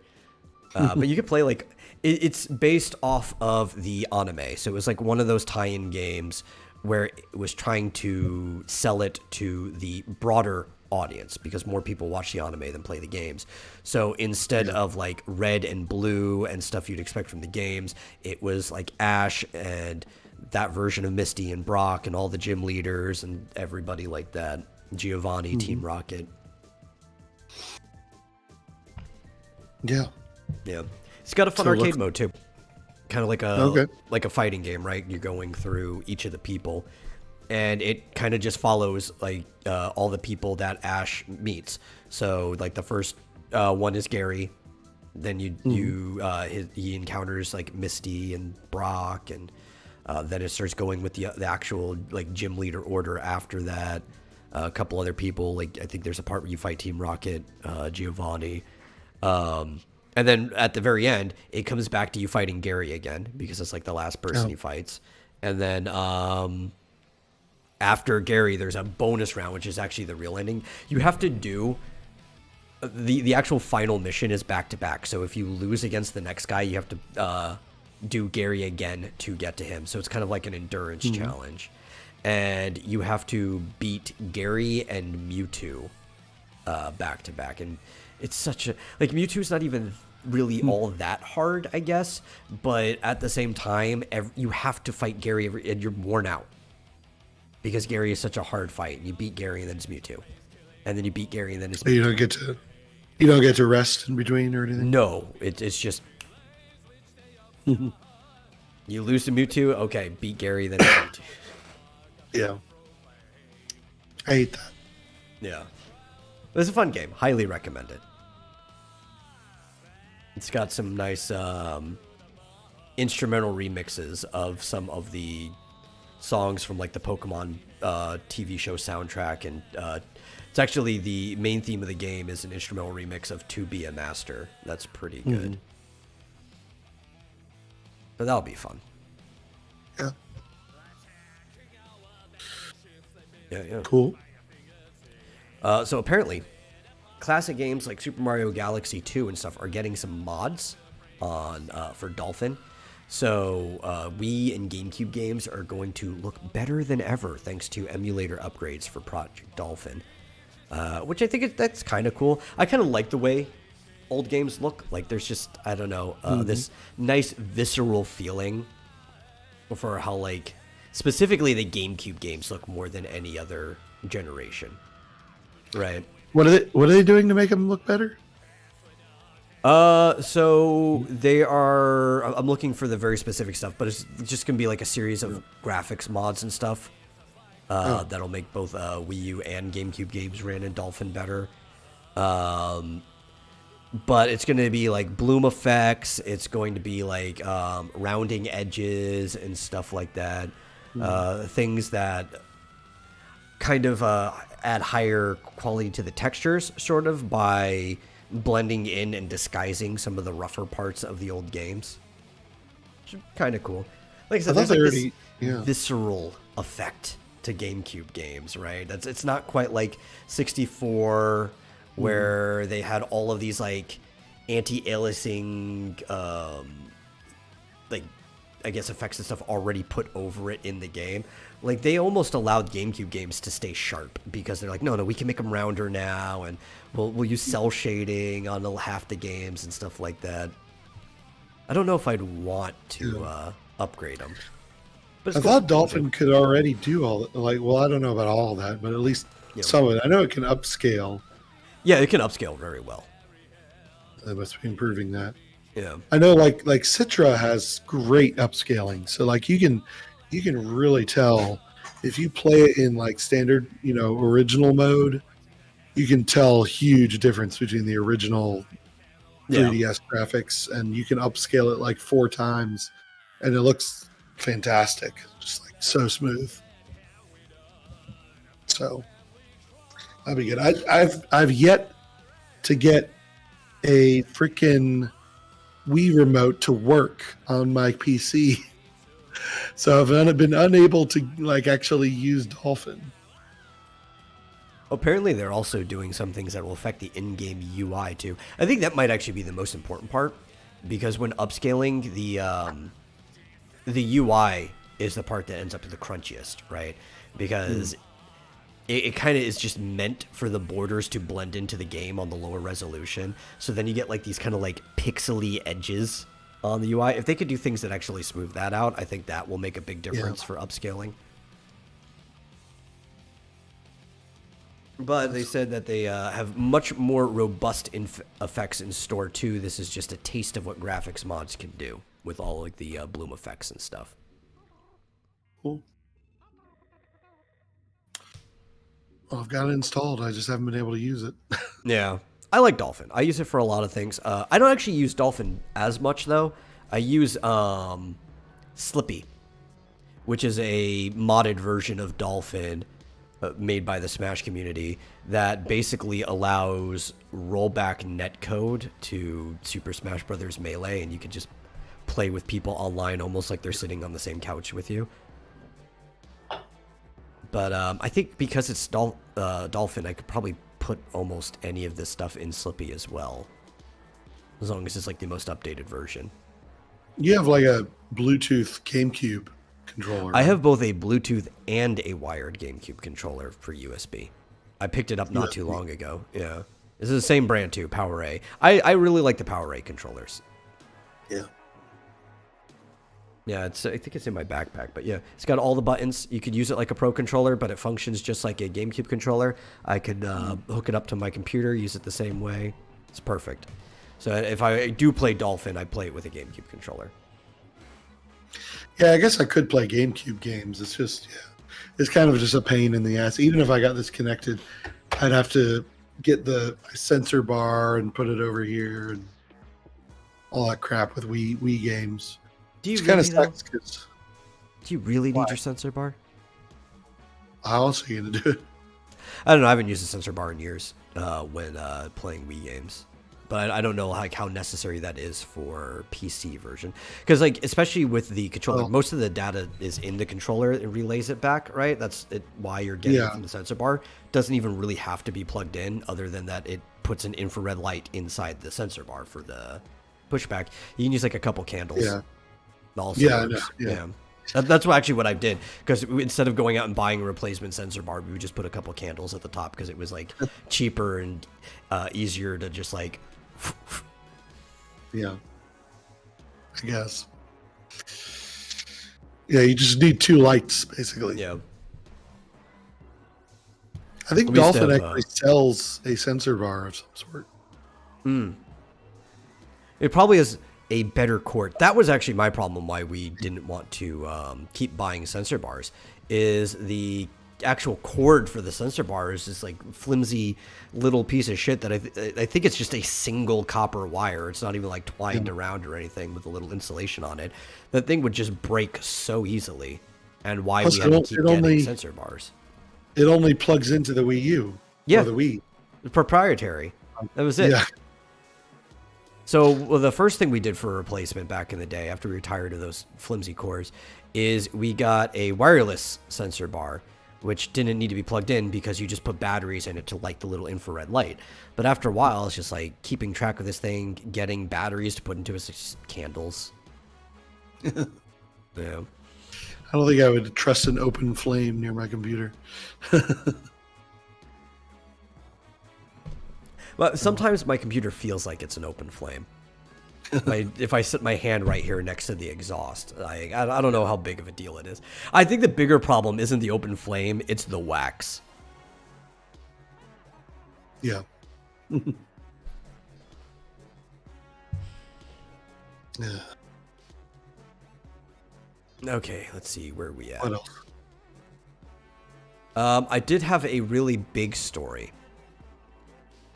But you could play like it's based off of the anime, so it was like one of those tie-in games where it was trying to sell it to the broader audience because more people watch the anime than play the games. So instead of like red and blue and stuff you'd expect from the games, it was like Ash and that version of Misty and Brock and all the gym leaders and everybody like that. Giovanni, Team Rocket. Yeah. Yeah, it's got a fun So it arcade looks- mode too. Kind of like a fighting game, right? You're going through each of the people, and it kind of just follows like all the people that Ash meets. So like the first one is Gary, then he encounters like Misty and Brock, and then it starts going with the actual like gym leader order after that. A couple other people, like I think there's a part where you fight Team Rocket, Giovanni. And then at the very end, it comes back to you fighting Gary again because it's like the last person he fights. And then after Gary, there's a bonus round, which is actually the real ending. You have to do the actual final mission is back to back. So if you lose against the next guy, you have to do Gary again to get to him. So it's kind of like an endurance challenge. And you have to beat Gary and Mewtwo back to back. And it's such a like Mewtwo's not even really all that hard, I guess, but at the same time you have to fight Gary and you're worn out because Gary is such a hard fight. You beat Gary and then it's Mewtwo, and then you beat Gary and then it's Mewtwo. You don't get to rest in between or anything. No, it's just you lose to Mewtwo, okay, beat Gary, then it's Mewtwo. Yeah, I hate that. Yeah, it's a fun game. Highly recommend it. It's got some nice instrumental remixes of some of the songs from like the Pokemon TV show soundtrack, and it's actually the main theme of the game is an instrumental remix of "To Be a Master." That's pretty good. But that'll be fun. Yeah, Yeah. cool. So apparently, classic games like Super Mario Galaxy 2 and stuff are getting some mods on for Dolphin. So Wii and GameCube games are going to look better than ever thanks to emulator upgrades for Project Dolphin, which I think that's kind of cool. I kind of like the way old games look. Like there's just, I don't know, this nice visceral feeling for how like specifically the GameCube games look more than any other generation. Right. What are they doing to make them look better? So they are. I'm looking for the very specific stuff, but it's just gonna be like a series of graphics mods and stuff. That'll make both Wii U and GameCube games ran in Dolphin better. But it's gonna be like bloom effects. It's going to be like rounding edges and stuff like that. Things that kind of add higher quality to the textures, sort of by blending in and disguising some of the rougher parts of the old games. Which is kind of cool. Like I said, there's like this visceral effect to GameCube games, right? It's not quite like 64 where they had all of these like anti-aliasing like I guess effects and stuff already put over it in the game. Like they almost allowed GameCube games to stay sharp because they're like, no, we can make them rounder now, and we'll use cell shading on half the games and stuff like that. I don't know if I'd want to upgrade them. But I it's cool. thought Dolphin could already do all that. Like, well, I don't know about all that, but at least Yeah. some of it. I know it can upscale. Yeah, it can upscale very well. They must be improving that. Yeah. I know, like Citra has great upscaling. So like you can really tell if you play it in like standard, original mode. You can tell huge difference between the original 3DS graphics, and you can upscale it like 4 times, and it looks fantastic, just like so smooth. So that'd be good. I've yet to get a freaking Wii remote to work on my PC, so I've been unable to like actually use Dolphin. Apparently, they're also doing some things that will affect the in-game UI too. I think that might actually be the most important part, because when upscaling, the UI is the part that ends up the crunchiest, right? Because it kind of is just meant for the borders to blend into the game on the lower resolution. So then you get like these kind of like pixely edges on the UI. If they could do things that actually smooth that out, I think that will make a big difference for upscaling. But they said that they have much more robust effects in store too. This is just a taste of what graphics mods can do with all like the bloom effects and stuff. Cool. Well, I've got it installed. I just haven't been able to use it. Yeah, I like Dolphin. I use it for a lot of things. I don't actually use Dolphin as much though. I use Slippy, which is a modded version of Dolphin. Made by the Smash community that basically allows rollback netcode to Super Smash Bros. Melee, and you can just play with people online almost like they're sitting on the same couch with you. But I think because it's Dolphin, I could probably put almost any of this stuff in Slippy as well, as long as it's like the most updated version. You have like a Bluetooth GameCube controller. I have both a Bluetooth and a wired GameCube controller for USB. I picked it up not too long ago. Yeah. This is the same brand too, PowerA. I really like the PowerA controllers. Yeah. Yeah, I think it's in my backpack, but yeah, it's got all the buttons. You could use it like a Pro controller, but it functions just like a GameCube controller. I could hook it up to my computer, use it the same way. It's perfect. So if I do play Dolphin, I play it with a GameCube controller. Yeah, I guess I could play GameCube games. It's just, it's kind of just a pain in the ass. Even if I got this connected, I'd have to get the sensor bar and put it over here and all that crap with Wii games. Do you It's really, kind of sucks because do you really need your sensor bar? how else are you going to do it? I don't know. I haven't used a sensor bar in years when playing Wii games. But I don't know like how necessary that is for PC version, because like especially with the controller, most of the data is in the controller. It relays it back, right? That's why you're getting it from the sensor bar. Doesn't even really have to be plugged in, other than that it puts an infrared light inside the sensor bar for the pushback. You can use like a couple candles. Yeah. Also Yeah, I know. Yeah. That's actually what I did, because instead of going out and buying a replacement sensor bar, we would just put a couple candles at the top, because it was like cheaper and easier to just like. Yeah, I guess. Yeah, you just need 2 lights, basically. Yeah. I think Dolphin actually sells a sensor bar of some sort. It probably has a better cord. That was actually my problem why we didn't want to keep buying sensor bars, is the actual cord for the sensor bar is this like flimsy little piece of shit that I think it's just a single copper wire. It's not even like twined around or anything with a little insulation on it. That thing would just break so easily, and why we had to keep getting sensor bars. It only plugs into the Wii U. Yeah, or the Wii. Proprietary. That was it. Yeah. So the first thing we did for a replacement back in the day, after we were tired of those flimsy cores, is we got a wireless sensor bar, which didn't need to be plugged in because you just put batteries in it to light the little infrared light. But after a while, it's just like keeping track of this thing, getting batteries to put into it, just candles. Yeah. I don't think I would trust an open flame near my computer. But sometimes my computer feels like it's an open flame. If I sit my hand right here next to the exhaust, I don't know how big of a deal it is. I think the bigger problem isn't the open flame; it's the wax. Yeah. Yeah. Okay, let's see where we at. What else? I did have a really big story,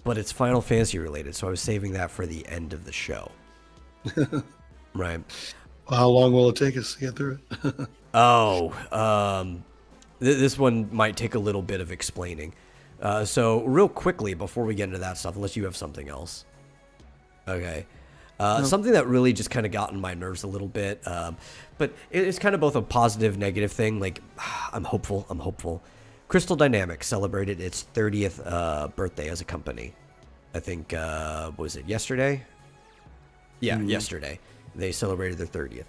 but it's Final Fantasy related, so I was saving that for the end of the show. Right. Well, how long will it take us to get through it? This one might take a little bit of explaining. So real quickly, before we get into that stuff, unless you have something else. Okay. No. Something that really just kind of got on my nerves a little bit. But it's kind of both a positive, negative thing. Like, I'm hopeful. Crystal Dynamics celebrated its 30th birthday as a company. I think, was it yesterday? Yeah, yesterday. They celebrated their 30th.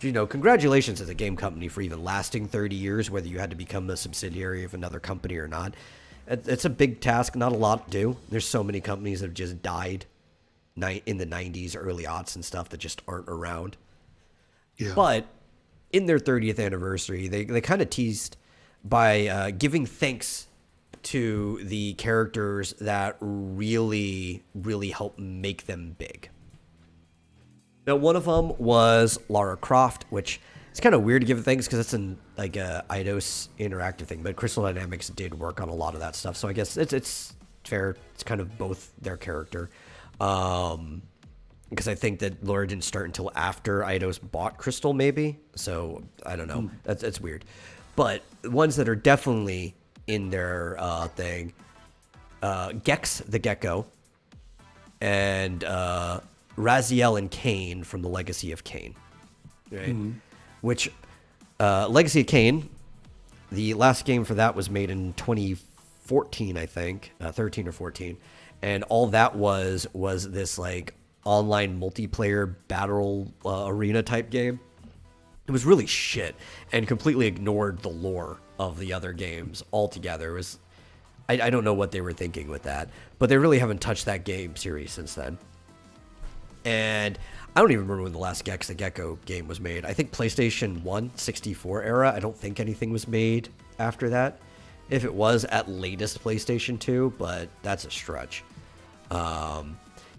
You know, congratulations as a game company for even lasting 30 years, whether you had to become a subsidiary of another company or not. It's a big task, not a lot to do. There's so many companies that have just died in the 90s, early aughts and stuff that just aren't around. Yeah. But in their 30th anniversary, they kind of teased by giving thanks to the characters that really, really helped make them big. Now, one of them was Lara Croft, which is kind of weird to give thanks because it's a Eidos interactive thing. But Crystal Dynamics did work on a lot of that stuff, so I guess it's fair. It's kind of both their character, because I think that Lara didn't start until after Eidos bought Crystal, maybe. So I don't know. That's weird. But ones that are definitely in their thing, Gex the Gecko, and Raziel and Kain from the Legacy of Kain, right? Which Legacy of Kain, the last game for that was made in 2014, I think, 13 or 14, and all that was this like online multiplayer battle arena type game. It was really shit and completely ignored the lore of the other games altogether. It was I don't know what they were thinking with that, but they really haven't touched that game series since then. And I don't even remember when the last Gex the Gecko game was made. I think PlayStation 1, 64 era. I don't think anything was made after that. If it was, at latest PlayStation 2, but that's a stretch.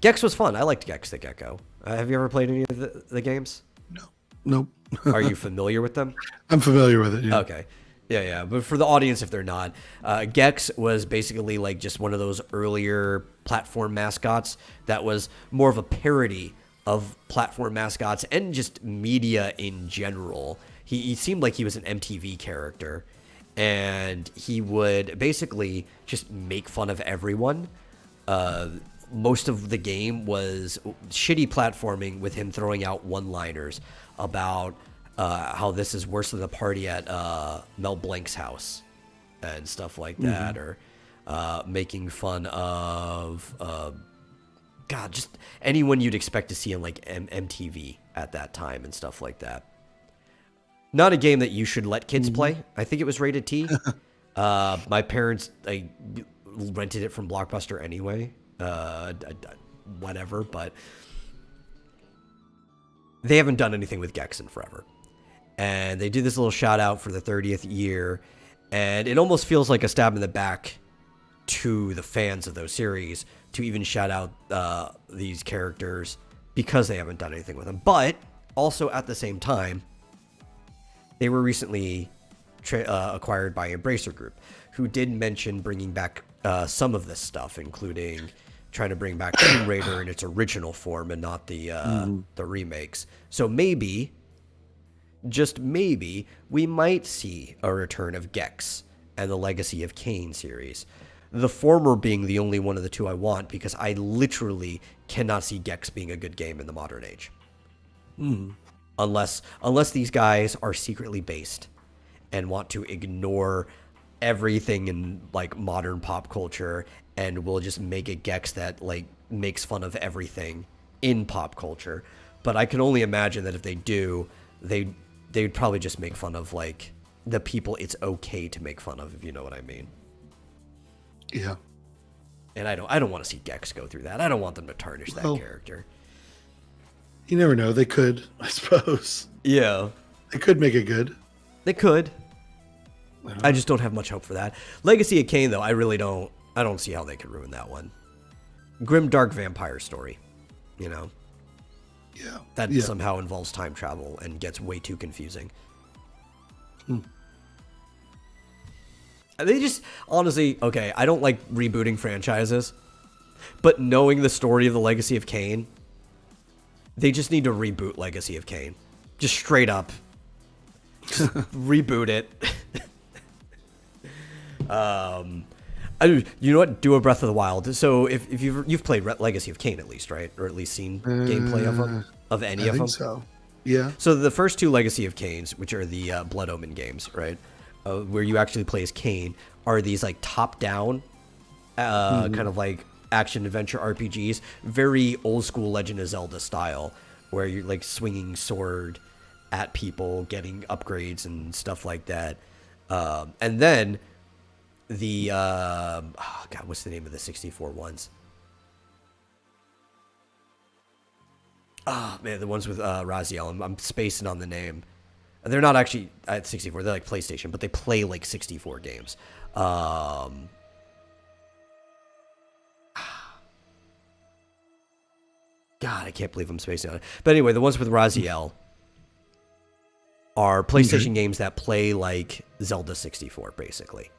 Gex was fun. I liked Gex the Gecko. Have you ever played any of the games? No. Nope. Are you familiar with them? I'm familiar with it, yeah. Okay. Yeah. But for the audience, if they're not, Gex was basically like just one of those earlier platform mascots that was more of a parody of platform mascots and just media in general. He seemed like he was an MTV character, and he would basically just make fun of everyone. Most of the game was shitty platforming with him throwing out one-liners about how this is worse than the party at Mel Blanc's house and stuff like that, or making fun of just anyone you'd expect to see on like MTV at that time and stuff like that. Not a game that you should let kids play. I think it was rated T. My parents rented it from Blockbuster anyway. Whatever, but they haven't done anything with Gex in forever. And they do this little shout out for the 30th year, and it almost feels like a stab in the back to the fans of those series to even shout out these characters because they haven't done anything with them. But also at the same time, they were recently acquired by Embracer Group, who did mention bringing back some of this stuff, including trying to bring back Tomb Raider in its original form and not the remakes. So maybe, just maybe, we might see a return of Gex and the Legacy of Kain series. The former being the only one of the two I want, because I literally cannot see Gex being a good game in the modern age. Unless these guys are secretly based and want to ignore everything in like modern pop culture and will just make a Gex that like makes fun of everything in pop culture. But I can only imagine that if they do, they'd probably just make fun of like the people it's okay to make fun of, if you know what I mean. Yeah. And I don't want to see Gex go through that. I don't want them to tarnish that character. You never know. They could, I suppose. Yeah, They could make it good. they could. I just don't have much hope for that. Legacy of Kain, though, I don't see how they could ruin that one. Grim dark vampire story, you know. Yeah. That Yeah. somehow involves time travel and gets way too confusing. They just, honestly, okay, I don't like rebooting franchises, but knowing the story of the Legacy of Kain, they just need to reboot Legacy of Kain. Just straight up. Just reboot it. You know what? Do a Breath of the Wild. So if you've played Legacy of Kain at least, right? Or at least seen gameplay of them? Of any I of them? think so. Yeah. So the first two Legacy of Kains, which are the Blood Omen games, right? Where you actually play as Kain, are these like top-down, kind of like action-adventure RPGs. Very old-school Legend of Zelda style, where you're like swinging sword at people, getting upgrades and stuff like that. And then the, God, what's the name of the 64 ones? Oh, man, the ones with Raziel. I'm spacing on the name. They're not actually at 64. They're like PlayStation, but they play like 64 games. God, I can't believe I'm spacing on it. But anyway, the ones with Raziel are PlayStation games that play like Zelda 64, basically.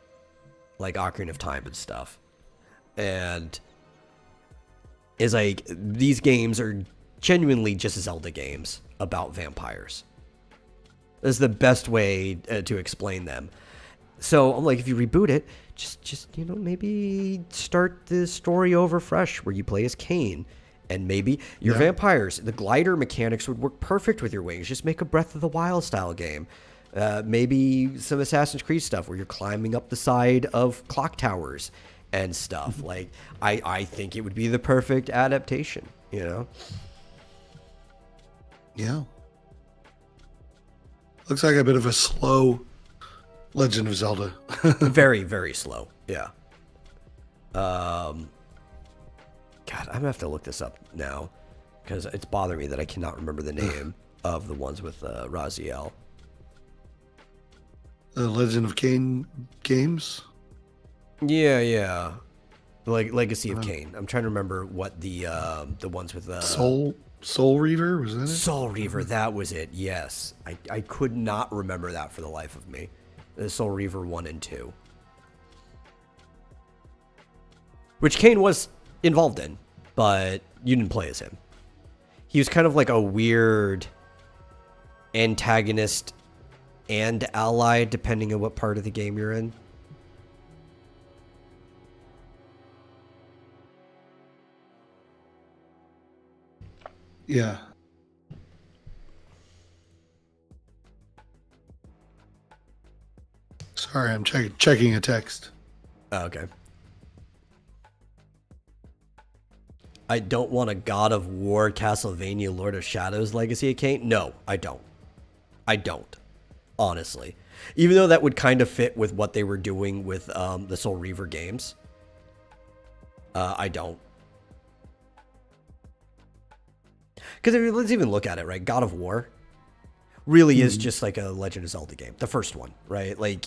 Like Ocarina of Time and stuff. And is like, these games are genuinely just Zelda games about vampires. Is the best way to explain them. So I'm like, if you reboot it, just maybe start the story over fresh, where you play as Kain, and maybe your vampires. The glider mechanics would work perfect with your wings. Just make a Breath of the Wild style game. Maybe some Assassin's Creed stuff where you're climbing up the side of clock towers and stuff. Like, I think it would be the perfect adaptation. You know. Yeah. Looks like a bit of a slow Legend of Zelda. Very, very slow. Yeah. God, I'm gonna have to look this up now because it's bothering me that I cannot remember the name of the ones with Raziel. The Legend of Kain games? Yeah. Like Legacy of Kain. I'm trying to remember what the ones with Soul Reaver, was that it? Soul Reaver, that was it. Yes. I could not remember that for the life of me. The Soul Reaver 1 and 2. Which Kain was involved in, but you didn't play as him. He was kind of like a weird antagonist and ally, depending on what part of the game you're in. Yeah. Sorry, I'm checking a text. Oh, okay. I don't want a God of War, Castlevania, Lord of Shadows Legacy of Kain. No, I don't. Honestly. Even though that would kind of fit with what they were doing with the Soul Reaver games. I don't. Because let's even look at it, right? God of War really is just like a Legend of Zelda game. The first one, right? Like,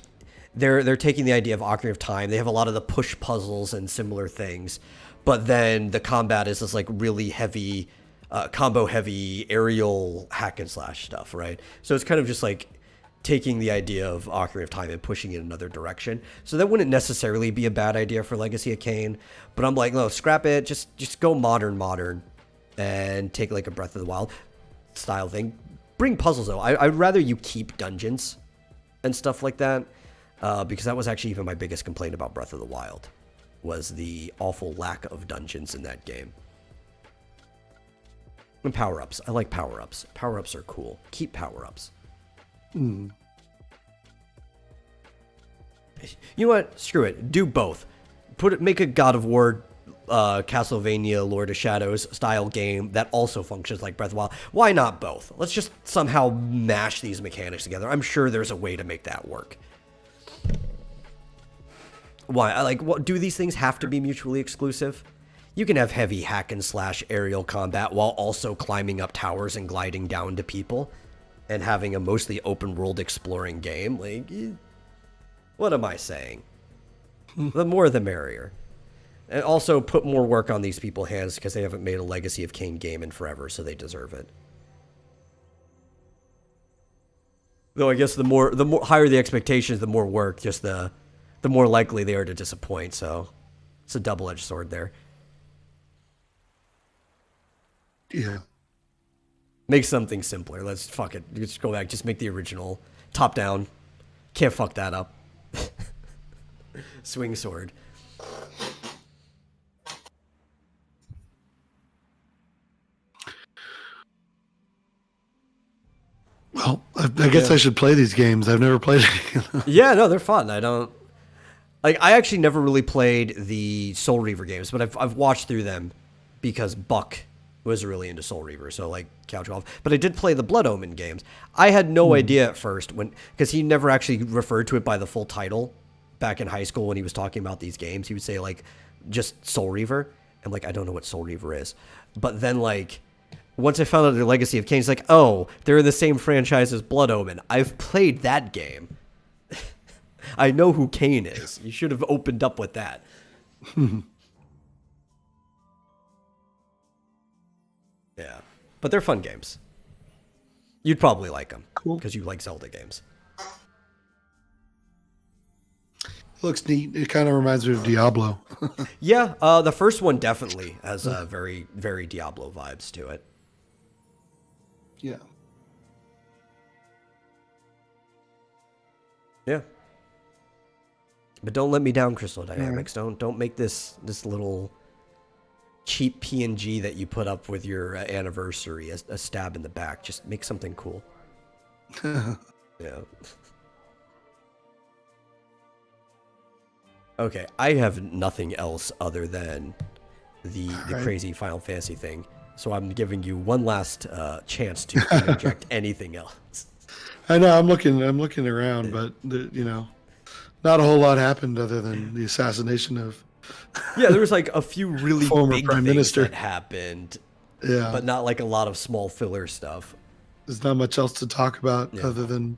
they're taking the idea of Ocarina of Time. They have a lot of the push puzzles and similar things. But then the combat is this like really heavy, combo heavy aerial hack and slash stuff, right? So it's kind of just like taking the idea of Ocarina of Time and pushing it in another direction. So that wouldn't necessarily be a bad idea for Legacy of Kain. But I'm like, no, scrap it. Just go modern. And take like a Breath of the Wild style thing. Bring puzzles though. I'd rather you keep dungeons and stuff like that, because that was actually even my biggest complaint about Breath of the Wild, was the awful lack of dungeons in that game. And power-ups. I like power-ups. Power-ups are cool. Keep power-ups. You know what? Screw it. Do both. Make a God of War, Castlevania, Lord of Shadows style game that also functions like Breath of the Wild. Why not both? Let's just somehow mash these mechanics together. I'm sure there's a way to make that work. Why? Do these things have to be mutually exclusive? you can have heavy hack and slash aerial combat while also climbing up towers and gliding down to people and having a mostly open world exploring game. Like, what am I saying? The more the merrier. And also put more work on these people's hands because they haven't made a Legacy of Kain game in forever, so they deserve it. Though I guess the more higher the expectations, the more work, just the more likely they are to disappoint. So it's a double-edged sword there. Yeah. Make something simpler. Let's fuck it. Just go back. Just make the original top down. Can't fuck that up. Swing sword. Well, I guess I should play these games. I've never played any of them. Yeah, no, they're fun. I actually never really played the Soul Reaver games, but I've watched through them because Buck was really into Soul Reaver, so like Couch Golf. But I did play the Blood Omen games. I had no idea at first because he never actually referred to it by the full title back in high school when he was talking about these games. He would say like just Soul Reaver. I'm like, I don't know what Soul Reaver is. But then like once I found out the Legacy of Kain, it's like, oh, they're in the same franchise as Blood Omen. I've played that game. I know who Kain is. You should have opened up with that. Yeah. But they're fun games. You'd probably like them. Cool. Because you like Zelda games. It looks neat. It kind of reminds me of Diablo. Yeah, the first one definitely has very, very Diablo vibes to it. Yeah. Yeah. But don't let me down, Crystal Dynamics. Right. Don't make this little cheap PNG that you put up with your anniversary a stab in the back. Just make something cool. Yeah. Okay, I have nothing else other than the crazy Final Fantasy thing. So I'm giving you one last chance to interject anything else. I know I'm looking around, but not a whole lot happened other than the assassination of. Yeah, there was like a few really former big Prime things Minister that happened. Yeah, but not like a lot of small filler stuff. There's not much else to talk about other than,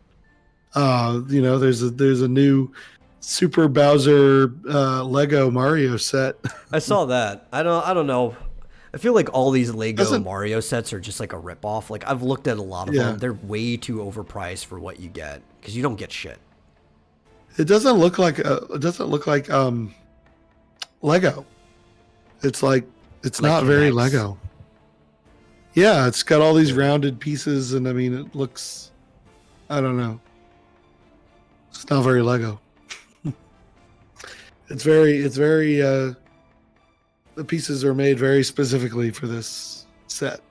there's a new Super Bowser Lego Mario set. I saw that. I don't know. I feel like all these Lego Mario sets are just like a ripoff. Like I've looked at a lot of them. They're way too overpriced for what you get because you don't get shit. It doesn't look like Lego. It's like not very Lego. Yeah, it's got all these rounded pieces, and I mean, it looks. I don't know. It's not very Lego. It's very. The pieces are made very specifically for this set.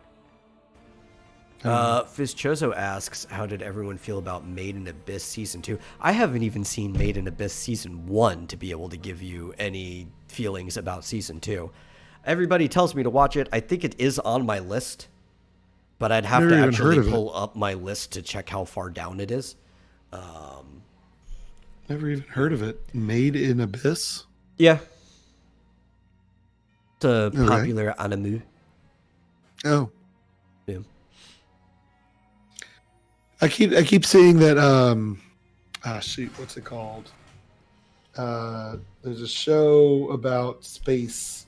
Fizchozo asks, how did everyone feel about Made in Abyss Season 2? I haven't even seen Made in Abyss Season 1 to be able to give you any feelings about Season 2. Everybody tells me to watch it. I think it is on my list, but I'd have to actually pull up my list to check how far down it is. Never even heard of it. Made in Abyss? Yeah. It's a popular anime. Oh. Yeah. I keep seeing that what's it called? There's a show about space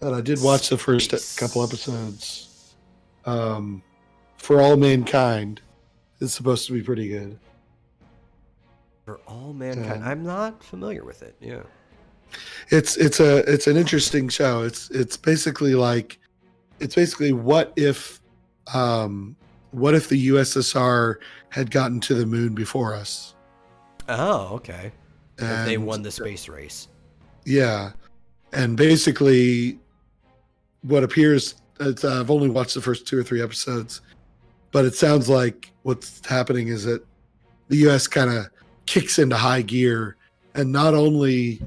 that I did watch the first couple episodes. For All Mankind is supposed to be pretty good. For All Mankind. I'm not familiar with it. Yeah. It's an interesting show. It's basically what if the USSR had gotten to the moon before us? Oh, okay. If they won the space race. Yeah. And basically what appears, I've only watched the first 2 or 3 episodes, but it sounds like what's happening is that the US kind of kicks into high gear and not only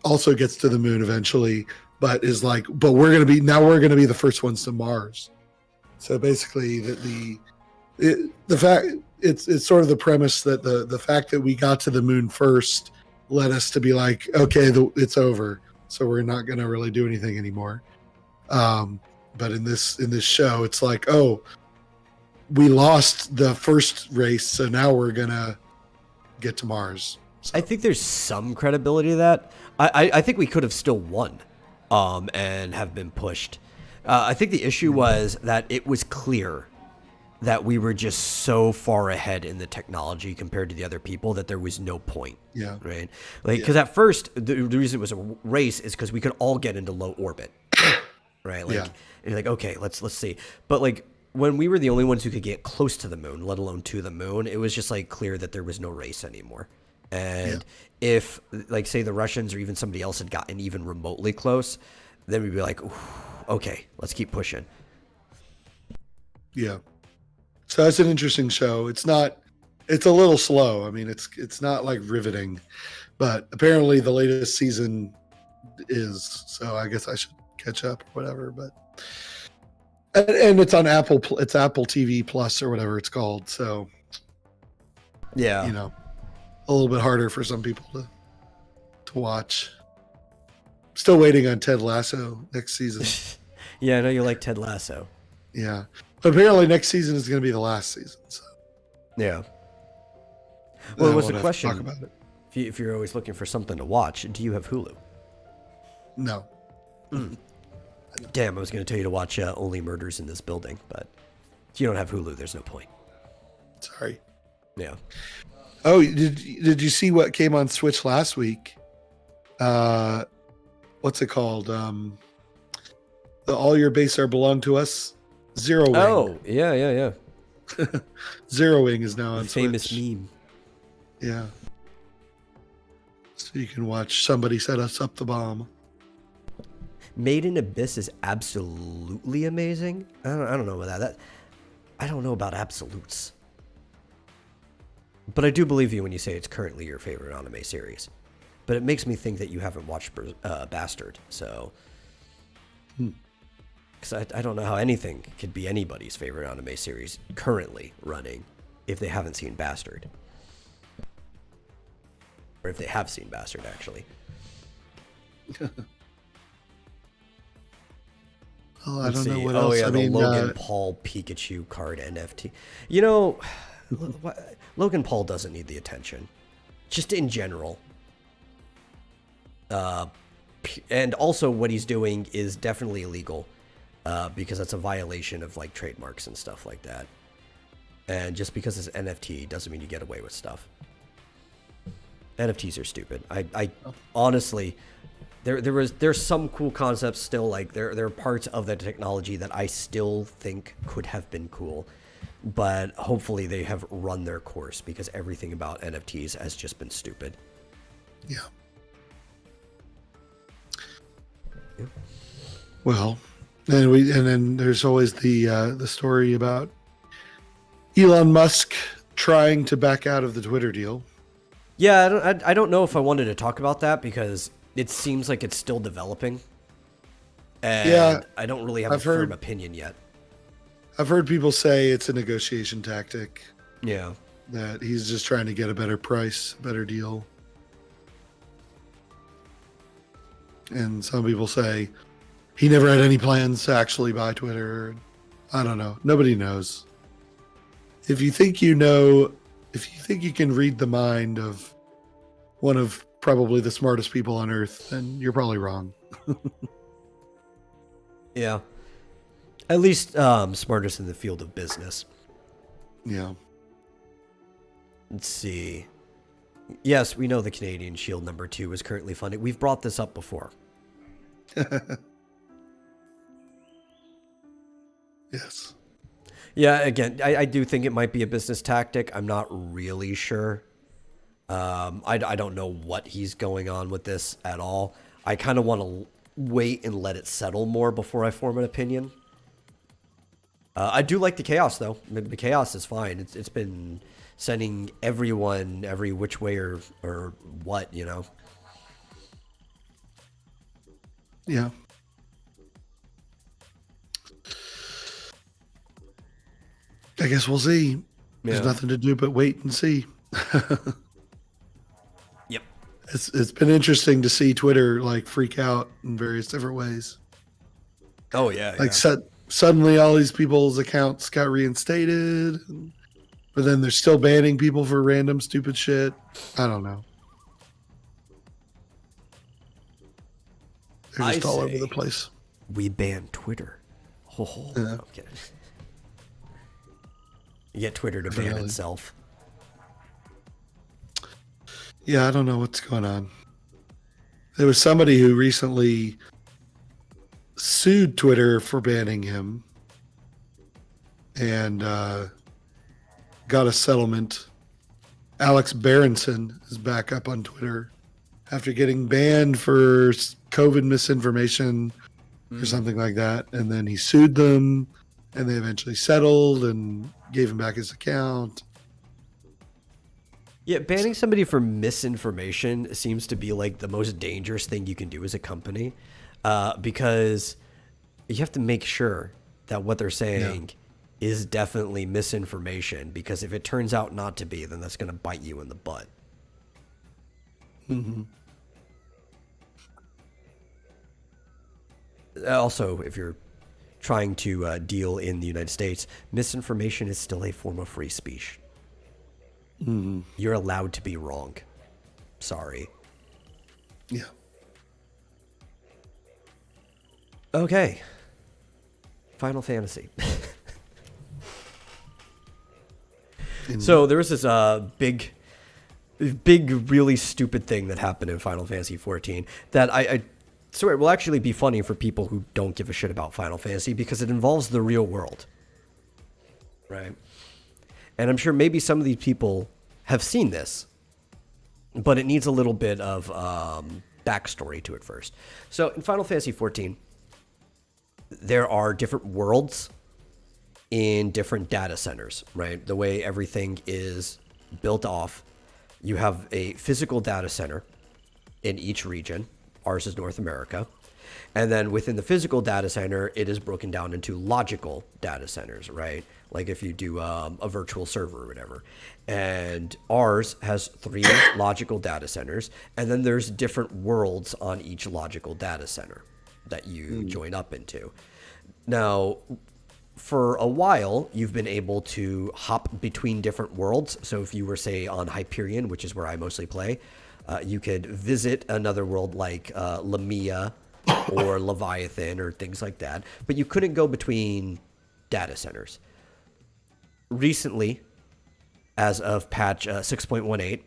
also gets to the moon eventually, but is like, but we're going to be the first ones to Mars. So basically it's sort of the premise that the fact that we got to the moon first led us to be like, okay, it's over. so we're not going to really do anything anymore. But in this show, it's like, oh, we lost the first race, so now we're gonna get to Mars. So. I think there's some credibility to that. I think we could have still won, and have been pushed. I think the issue was that it was clear that we were just so far ahead in the technology compared to the other people that there was no point. Yeah. Right. Like, because at first the reason it was a race is because we could all get into low orbit. Right. Like, and you're like, okay, let's see. But like, when we were the only ones who could get close to the moon, let alone to the moon, it was just like clear that there was no race anymore. And if, like, say the Russians or even somebody else had gotten even remotely close, then we'd be like, okay, let's keep pushing. Yeah. So that's an interesting show. It's a little slow. I mean, it's not like riveting, but apparently the latest season is, so I guess I should catch up or whatever, but. And it's on Apple. It's Apple TV Plus or whatever it's called. So, yeah, a little bit harder for some people to watch. Still waiting on Ted Lasso next season. Yeah, I know you like Ted Lasso. Yeah, but apparently next season is going to be the last season. So. Yeah. Well, it was a question. Talk about it. If you're always looking for something to watch, do you have Hulu? No. Damn, I was going to tell you to watch Only Murders in This Building, but if you don't have Hulu, there's no point. Sorry. Yeah. Oh, did you see what came on Switch last week? What's it called? The All Your Base Are Belong to Us. Zero Wing. Oh, yeah. Zero Wing is now on famous Switch. meme. Yeah. So you can watch somebody set us up the bomb. Made in Abyss is absolutely amazing. I don't know about that. I don't know about absolutes. But I do believe you when you say it's currently your favorite anime series. But it makes me think that you haven't watched Bastard, so... Because I don't know how anything could be anybody's favorite anime series currently running if they haven't seen Bastard. Or if they have seen Bastard, actually. Well, I don't know what else. Oh, yeah, I the mean, Logan Paul Pikachu card NFT. Logan Paul doesn't need the attention. Just in general. And also what he's doing is definitely illegal. Because that's a violation of, like, trademarks and stuff like that. And just because it's NFT doesn't mean you get away with stuff. NFTs are stupid. I honestly... There's some cool concepts still, like there are parts of the technology that I still think could have been cool, but hopefully they have run their course because everything about NFTs has just been stupid. Yeah. Well, and then there's always the story about Elon Musk trying to back out of the Twitter deal. Yeah, I don't know if I wanted to talk about that because it seems like it's still developing. And I don't really have a firm opinion yet. I've heard people say it's a negotiation tactic. Yeah. That he's just trying to get a better price, better deal. And some people say he never had any plans to actually buy Twitter. I don't know. Nobody knows. If you think you know, if you think you can read the mind of one of probably the smartest people on earth, then you're probably wrong. Yeah. At least smartest in the field of business. Yeah. Let's see. Yes, we know the Canadian Shield number 2 is currently funding. We've brought this up before. Yes. Yeah, again, I do think it might be a business tactic. I'm not really sure. I don't know what he's going on with this at all. I kind of want to wait and let it settle more before I form an opinion. I do like the chaos, though. The chaos is fine. It's been sending everyone every which way or what, you know. Yeah. I guess we'll see. There's nothing to do but wait and see. Yep. It's been interesting to see Twitter like freak out in various different ways. Oh yeah, Like yeah. suddenly all these people's accounts got reinstated, but then they're still banning people for random stupid shit. I don't know. They're I just all over the say place. we ban Twitter. Oh, Yeah. I'm kidding. You get Twitter to ban Really? itself. Yeah, I don't know what's going on. There was somebody who recently sued Twitter for banning him and got a settlement. Alex Berenson is back up on Twitter after getting banned for COVID misinformation or something like that. And then he sued them and they eventually settled and gave him back his account. Yeah, banning somebody for misinformation seems to be like the most dangerous thing you can do as a company, because you have to make sure that what they're saying is definitely misinformation. Because if it turns out not to be, then that's going to bite you in the butt. Mm-hmm. Also, if you're trying to deal in the United States, misinformation is still a form of free speech. Mm-hmm. You're allowed to be wrong. Sorry. Yeah. Okay. Final Fantasy. So there was this big, really stupid thing that happened in Final Fantasy 14 that I swear it will actually be funny for people who don't give a shit about Final Fantasy because it involves the real world. Right? And I'm sure maybe some of these people have seen this, but it needs a little bit of backstory to it first. So in Final Fantasy 14, there are different worlds in different data centers, right? The way everything is built off, you have a physical data center in each region. Ours is North America. And then within the physical data center, it is broken down into logical data centers, right? Like if you do a virtual server or whatever. And ours has 3 logical data centers. And then there's different worlds on each logical data center that you join up into. Now, for a while, you've been able to hop between different worlds. So if you were, say, on Hyperion, which is where I mostly play, you could visit another world like Lamia or Leviathan or things like that. But you couldn't go between data centers. Recently, as of patch 6.18,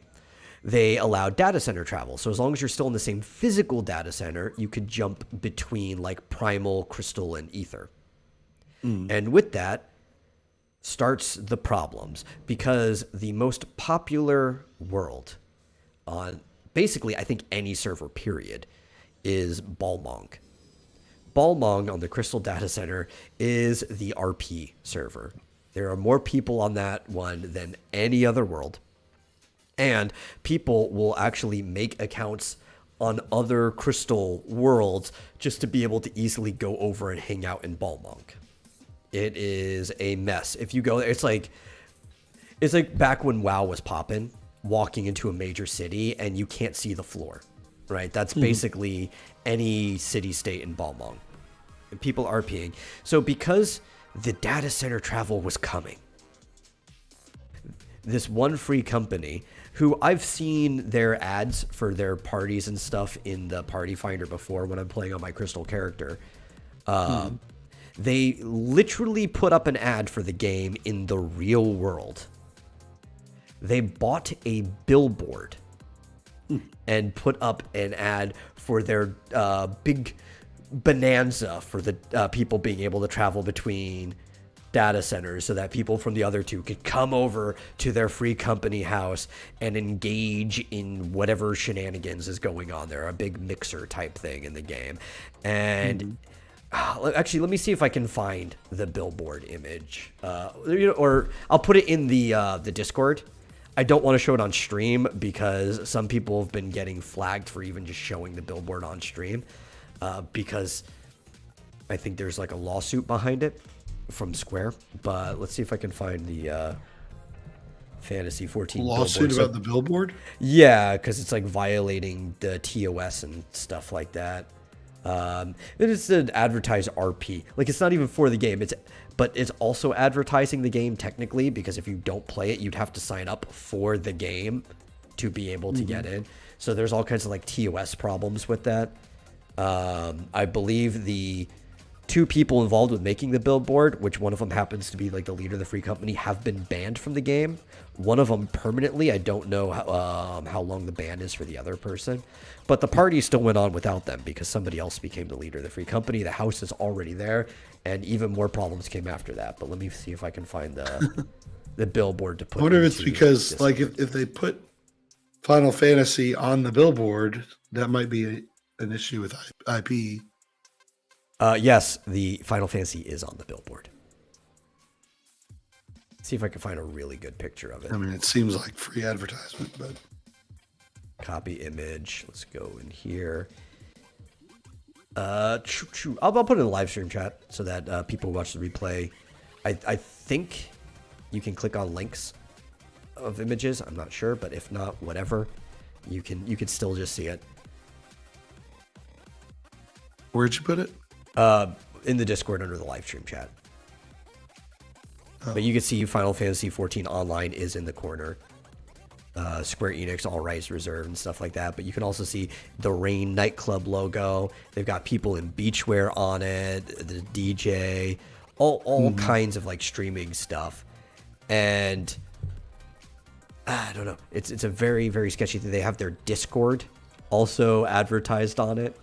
they allowed data center travel. So as long as you're still in the same physical data center, you could jump between like Primal, Crystal, and Ether. And with that starts the problems, because the most popular world on basically, I think, any server, period, is Balmong. Balmong on the Crystal Data Center is the RP server. There are more people on that one than any other world. And people will actually make accounts on other Crystal worlds just to be able to easily go over and hang out in Balmong. It is a mess. If you go there, it's like back when WoW was popping, walking into a major city and you can't see the floor, right? That's basically any city-state in Balmong. And people are RPing. So because the data center travel was coming, this one free company, who I've seen their ads for their parties and stuff in the party finder before when I'm playing on my Crystal character, they literally put up an ad for the game in the real world. They bought a billboard and put up an ad for their big bonanza for the people being able to travel between data centers, so that people from the other two could come over to their free company house and engage in whatever shenanigans is going on there, a big mixer type thing in the game. And actually, let me see if I can find the billboard image, or I'll put it in the Discord. I don't want to show it on stream because some people have been getting flagged for even just showing the billboard on stream, because I think there's like a lawsuit behind it from Square. But let's see if I can find the Fantasy 14 Lawsuit billboard. about the billboard? Yeah, because it's like violating the TOS and stuff like that. It's an advertised RP. Like it's not even for the game. But it's also advertising the game technically, because if you don't play it, you'd have to sign up for the game to be able to get in. So there's all kinds of like TOS problems with that. I believe the 2 people involved with making the billboard, which one of them happens to be like the leader of the free company, have been banned from the game. One of them permanently. I don't know how long the ban is for the other person. But the party still went on without them because somebody else became the leader of the free company. The house is already there, and even more problems came after that. But let me see if I can find the billboard to put. I wonder if it's because, this. like, if they put Final Fantasy on the billboard, that might be an issue with IP. Yes, the Final Fantasy is on the billboard. See if I can find a really good picture of it. I mean, it seems like free advertisement, but copy image. Let's go in here. I'll put it in the live stream chat so that people who watch the replay. I think you can click on links of images. I'm not sure, but if not, whatever. You can still just see it. Where'd you put it? In the Discord under the live stream chat. But you can see Final Fantasy 14 Online is in the corner. Square Enix, all rights reserved and stuff like that. But you can also see the Rain nightclub logo. They've got people in beachwear on it, the DJ, all kinds of like streaming stuff. And I don't know. It's a very, very sketchy thing. They have their Discord also advertised on it.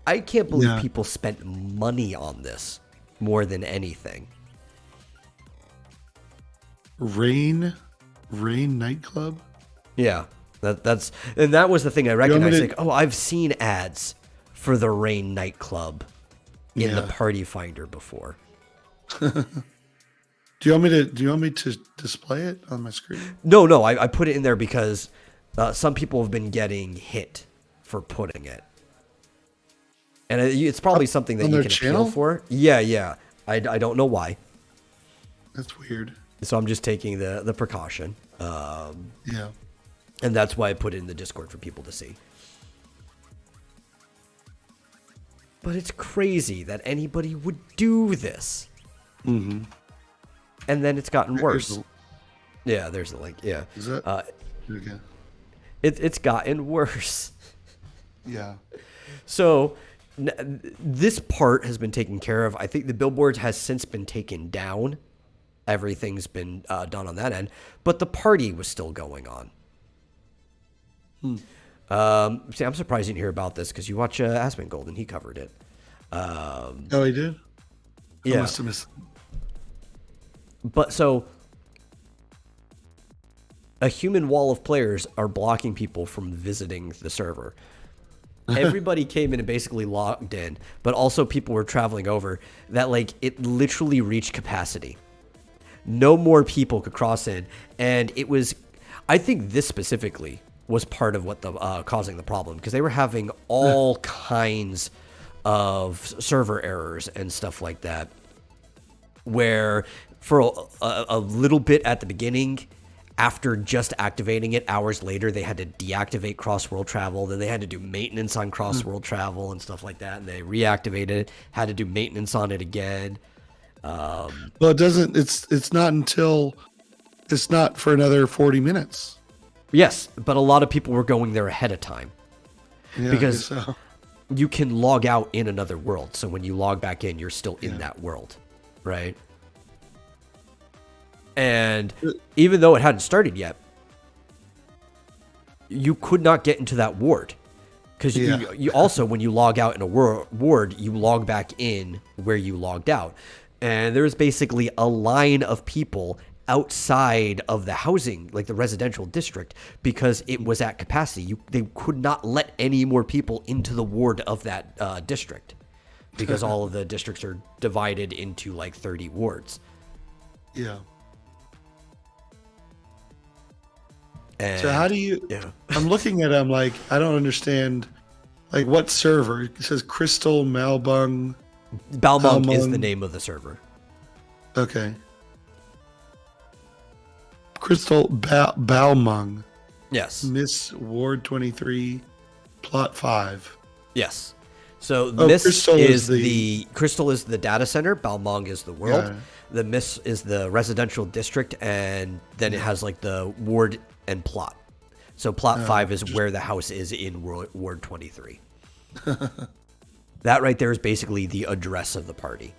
I can't believe people spent money on this more than anything. Rain nightclub? Yeah. That was the thing I recognized. Like, oh, I've seen ads for the Rain nightclub in the Party Finder before. Do you want me to display it on my screen? No, I put it in there because some people have been getting hit for putting it. And it's probably something that you can appeal for. Yeah. I don't know why. That's weird. So I'm just taking the precaution. Yeah. And that's why I put it in the Discord for people to see. But it's crazy that anybody would do this. Mm-hmm. And then it's gotten worse. There's the link. Yeah. Is that? Okay. It's gotten worse. Yeah. So this part has been taken care of. I think the billboard has since been taken down. Everything's been done on that end, but the party was still going on. See, I'm surprised you didn't hear about this because you watch Aspen Gold and he covered it. Oh, he did? Yeah. I must have missed. But so a human wall of players are blocking people from visiting the server. Everybody came in and basically logged in, but also people were traveling over that, like, it literally reached capacity. No more people could cross in. And it was, I think this specifically was part of what causing the problem, because they were having all kinds of server errors and stuff like that, where for a little bit at the beginning, after just activating it, hours later, they had to deactivate cross-world travel. Then they had to do maintenance on cross-world travel and stuff like that. And they reactivated it, had to do maintenance on it again. Well, it doesn't. It's not for another 40 minutes. Yes, but a lot of people were going there ahead of time. Yeah, because so. You can log out in another world. So when you log back in, you're still in that world, right? And even though it hadn't started yet, you could not get into that ward. Because you also, when you log out in a ward, you log back in where you logged out. And there's basically a line of people outside of the housing, like the residential district, because it was at capacity. They could not let any more people into the ward of that district, because all of the districts are divided into like 30 wards. Yeah. And, so how do you? Yeah. I'm looking at them like I don't understand. Like what server? It says Crystal Malbung. Balmung is the name of the server. Okay. Crystal Balmung, Yes. Miss Ward 23, Plot 5. Yes. So Oh, Miss Crystal is is the Crystal is the data center. Balmong is the world. Yeah. The Miss is the residential district, and then it has like the ward and plot. So plot 5 is where the house is in Ward 23. That right there is basically the address of the party.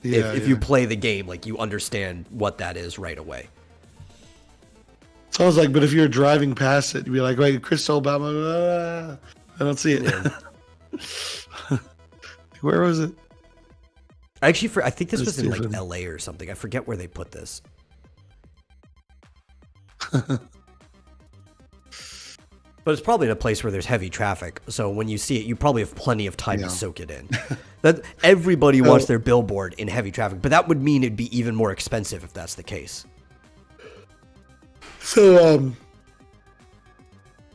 Yeah, If you play the game, like you understand what that is right away. Sounds like, but if you're driving past it, you'd be like, wait, Crystal Balmung, I don't see it. Yeah. Where was it? Actually, I think this was in like Stephen. LA or something. I forget where they put this. But it's probably in a place where there's heavy traffic. So when you see it, you probably have plenty of time to soak it in. That everybody wants their billboard in heavy traffic, but that would mean it'd be even more expensive if that's the case. So,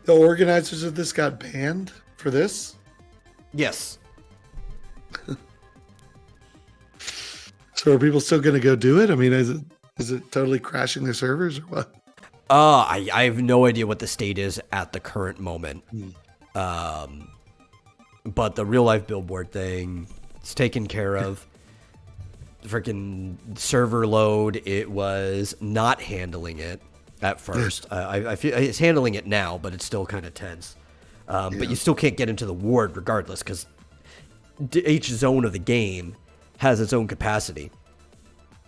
the organizers of this got banned for this? Yes. So are people still going to go do it? I mean, is it totally crashing their servers or what? I have no idea what the state is at the current moment. But the real life billboard thing, it's taken care of. Freaking server load, it was not handling it at first. I feel it's handling it now, but it's still kind of tense. But you still can't get into the ward regardless, because each zone of the game has its own capacity.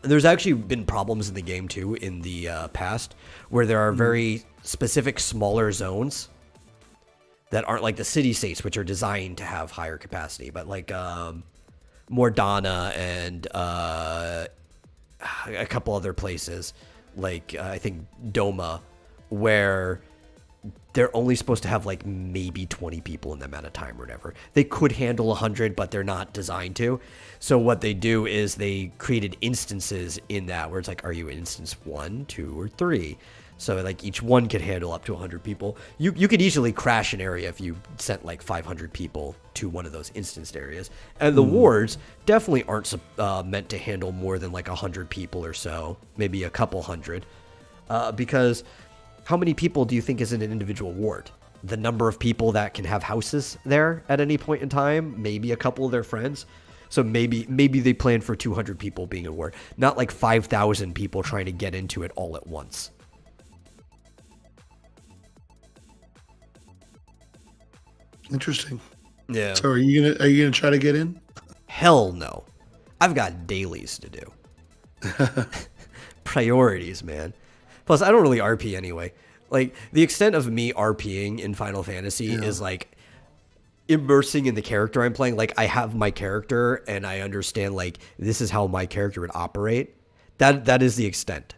There's actually been problems in the game too in the past where there are very specific smaller zones that aren't like the city states, which are designed to have higher capacity, but like Mordana and a couple other places, like I think Doma, where they're only supposed to have like maybe 20 people in the amount of time or whatever. They could handle 100, but they're not designed to. So what they do is they created instances in that where it's like, are you instance 1, 2, or 3? So like each one could handle up to 100 people. You could easily crash an area if you sent like 500 people to one of those instanced areas. And the wards definitely aren't meant to handle more than like 100 people or so, maybe a couple hundred, because how many people do you think is in an individual ward? The number of people that can have houses there at any point in time, maybe a couple of their friends. So maybe they plan for 200 people being in a ward, not like 5,000 people trying to get into it all at once. Interesting. Yeah. So are you gonna try to get in? Hell no. I've got dailies to do. Priorities, man. Plus, I don't really RP anyway. Like, the extent of me RPing in Final Fantasy is like immersing in the character I'm playing. Like, I have my character and I understand like this is how my character would operate. That is the extent.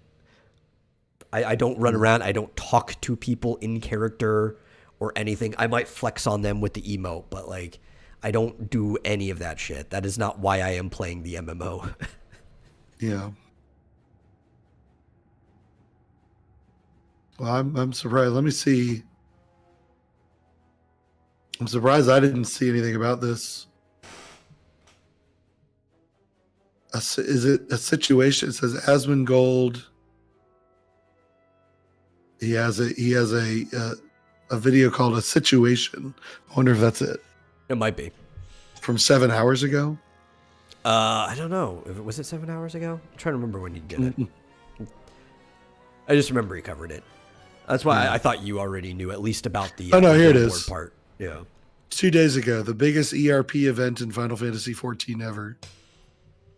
I don't run around. I don't talk to people in character or anything. I might flex on them with the emote, but like I don't do any of that shit. That is not why I am playing the MMO. Yeah. Well, I'm surprised. Let me see. I'm surprised I didn't see anything about this. Is it a situation? It says Asmongold. He has a video called A Situation. I wonder if that's it. It might be. From 7 hours ago? I don't know. Was it 7 hours ago? I'm trying to remember when you did it. I just remember he covered it. That's why I thought you already knew at least about the Oh, no, here it billboard is. part. Yeah. 2 days ago, the biggest ERP event in Final Fantasy XIV ever.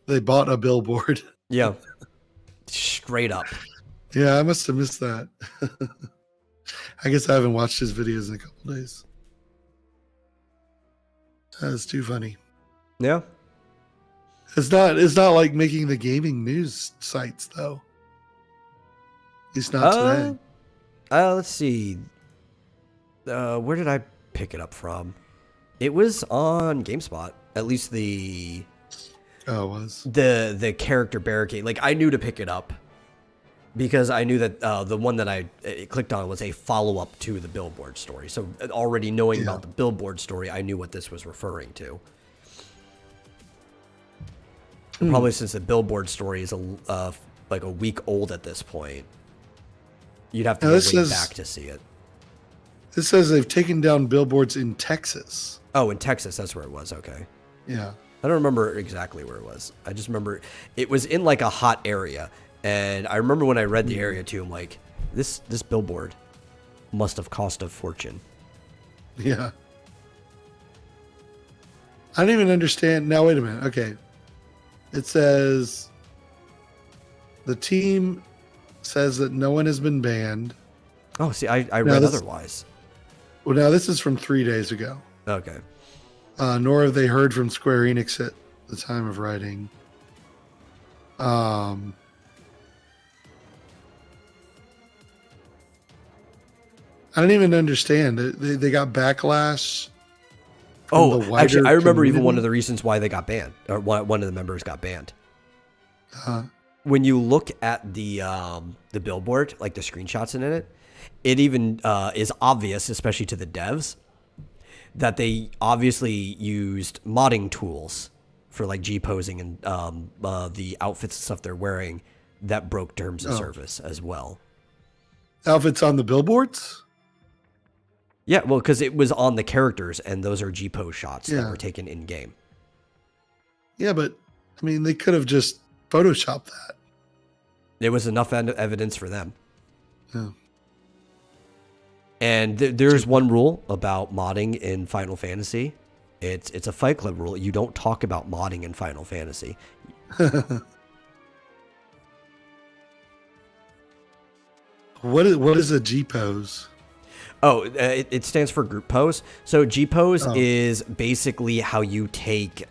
They bought a billboard. Yeah. Straight up. Yeah, I must have missed that. I guess I haven't watched his videos in a couple days. That's too funny. Yeah. It's not like making the gaming news sites though. At least not today. Let's see. Where did I pick it up from? It was on GameSpot. At least the Oh, it was. the character barricade. Like I knew to pick it up because I knew that the one that I clicked on was a follow-up to the billboard story. So already knowing about the billboard story, I knew what this was referring to. Probably since the billboard story is like a week old at this point. You'd have to Now, go this way is- back to see it. This says they've taken down billboards in Texas. Oh, in Texas, that's where it was. Okay. Yeah. I don't remember exactly where it was. I just remember it was in like a hot area. And I remember when I read the area too, I'm like, this billboard must have cost a fortune. Yeah. I don't even understand. Now, wait a minute. Okay. It says the team says that no one has been banned. Oh, see, I read otherwise. Well, now this is from 3 days ago. Okay. Nor have they heard from Square Enix at the time of writing. I don't even understand. They got backlash. Oh, the wider actually, I remember even community? one of the reasons why they got banned, or one of the members got banned. Uh, When you look at the billboard, like the screenshots in it, it even is obvious, especially to the devs, that they obviously used modding tools for like G-posing and the outfits and stuff they're wearing that broke terms of service as well. outfits on the billboards? Yeah, well, because it was on the characters, and those are G-pose shots that Yeah. were taken in-game. Yeah, but I mean, they could have just photoshopped that. There was enough evidence for them. Yeah. And there's one rule about modding in Final Fantasy. It's a Fight Club rule. You don't talk about modding in Final Fantasy. What is a G pose? Oh, it stands for group pose. So G pose is basically how you take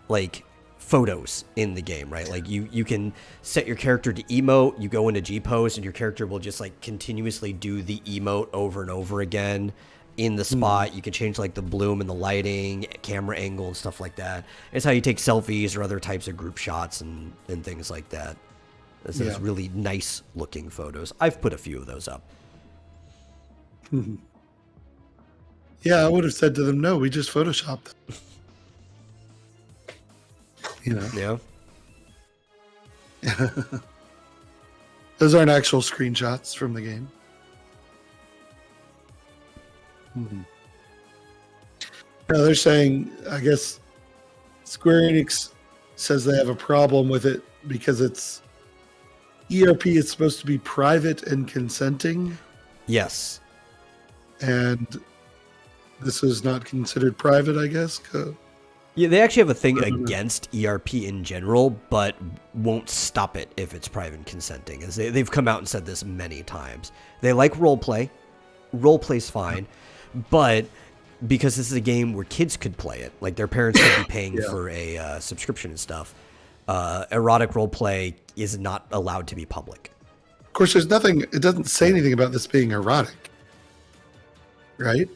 like photos in the game, right? Like you can set your character to emote, you go into G pose, and your character will just like continuously do the emote over and over again in the spot. You can change like the bloom and the lighting, camera angle, and stuff like that. It's how you take selfies or other types of group shots and things like that. This is really nice looking photos. I've put a few of those up. Yeah, I would have said to them, no, we just photoshopped them. You know, Yeah. those aren't actual screenshots from the game. No, they're saying, I guess Square Enix says they have a problem with it because it's ERP is supposed to be private and consenting, Yes. and this is not considered private, I guess. Yeah, they actually have a thing against ERP in general, but won't stop it if it's private and consenting. As they've come out and said this many times. They like roleplay. Roleplay's fine, but because this is a game where kids could play it, like their parents could be paying for a subscription and stuff, erotic roleplay is not allowed to be public. Of course, there's nothing, it doesn't say anything about this being erotic, right?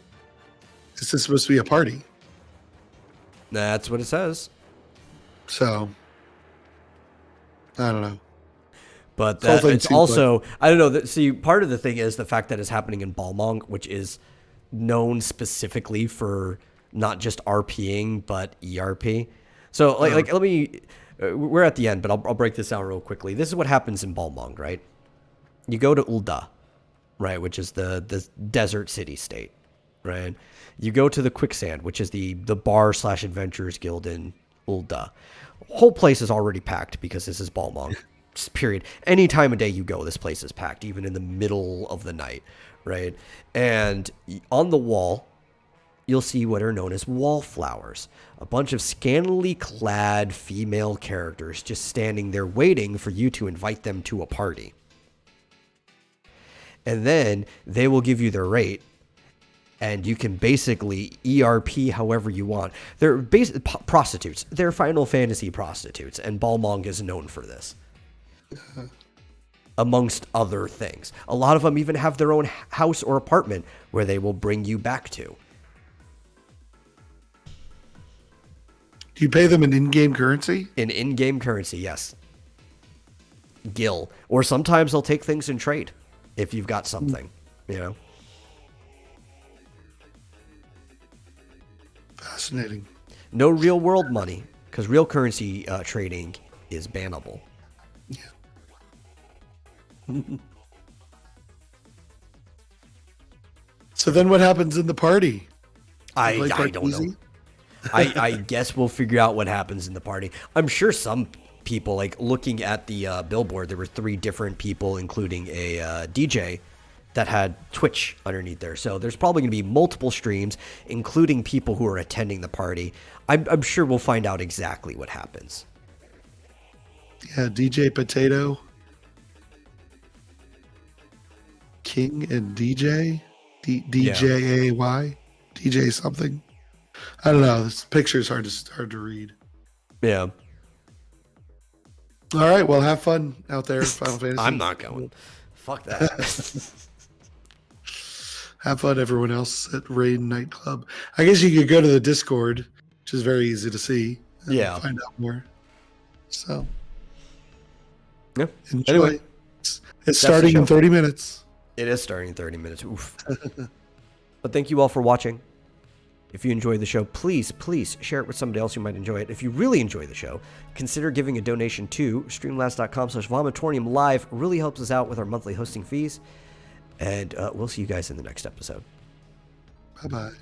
This is supposed to be a party. That's what it says. So, I don't know. But The whole thing it's seems also, I don't know. See, part of the thing is the fact that it's happening in Balmong, which is known specifically for not just RPing, but ERP. So, like let me, we're at the end, but I'll break this out real quickly. This is what happens in Balmong, right? You go to Ul'dah, right, which is the desert city state, right? You go to the Quicksand, which is the bar / adventurers guild in Ul'dah. Whole place is already packed because this is Balmong. Just period. Any time of day you go, this place is packed, even in the middle of the night, right? And on the wall, you'll see what are known as wallflowers. A bunch of scantily clad female characters just standing there waiting for you to invite them to a party. And then they will give you their rate, and you can basically ERP however you want. They're prostitutes. They're Final Fantasy prostitutes, and Balmong is known for this. Amongst other things. A lot of them even have their own house or apartment where they will bring you back to. Do you pay them in in-game currency? In in-game currency, yes. Gil. Or sometimes they'll take things in trade if you've got something, you know? Fascinating. No real world money, because real currency trading is bannable. Yeah. So then what happens in the party? I Play don't know. Parcheesi? I guess we'll figure out what happens in the party. I'm sure some people, like looking at the billboard, there were 3 different people, including a DJ that had Twitch underneath there. So there's probably going to be multiple streams, including people who are attending the party. I'm sure we'll find out exactly what happens. Yeah, DJ Potato, King and DJ, DJAY, DJ something. I don't know. This picture's hard to read. Yeah. All right. Well, have fun out there, Final Fantasy. I'm not going. Fuck that. Have fun, everyone else at Raid Nightclub. I guess you could go to the Discord, which is very easy to see. And Yeah. find out more. So, Yeah. enjoy. Anyway, It's starting in 30 minutes. It is starting in 30 minutes. Oof. But thank you all for watching. If you enjoyed the show, please share it with somebody else who might enjoy it. If you really enjoy the show, consider giving a donation to streamlabs.com/Vomitorium live. Really helps us out with our monthly hosting fees. And we'll see you guys in the next episode. Bye-bye.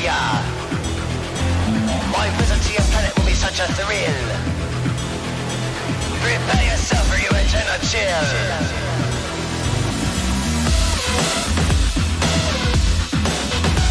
ya. My visit to your planet will be such a thrill.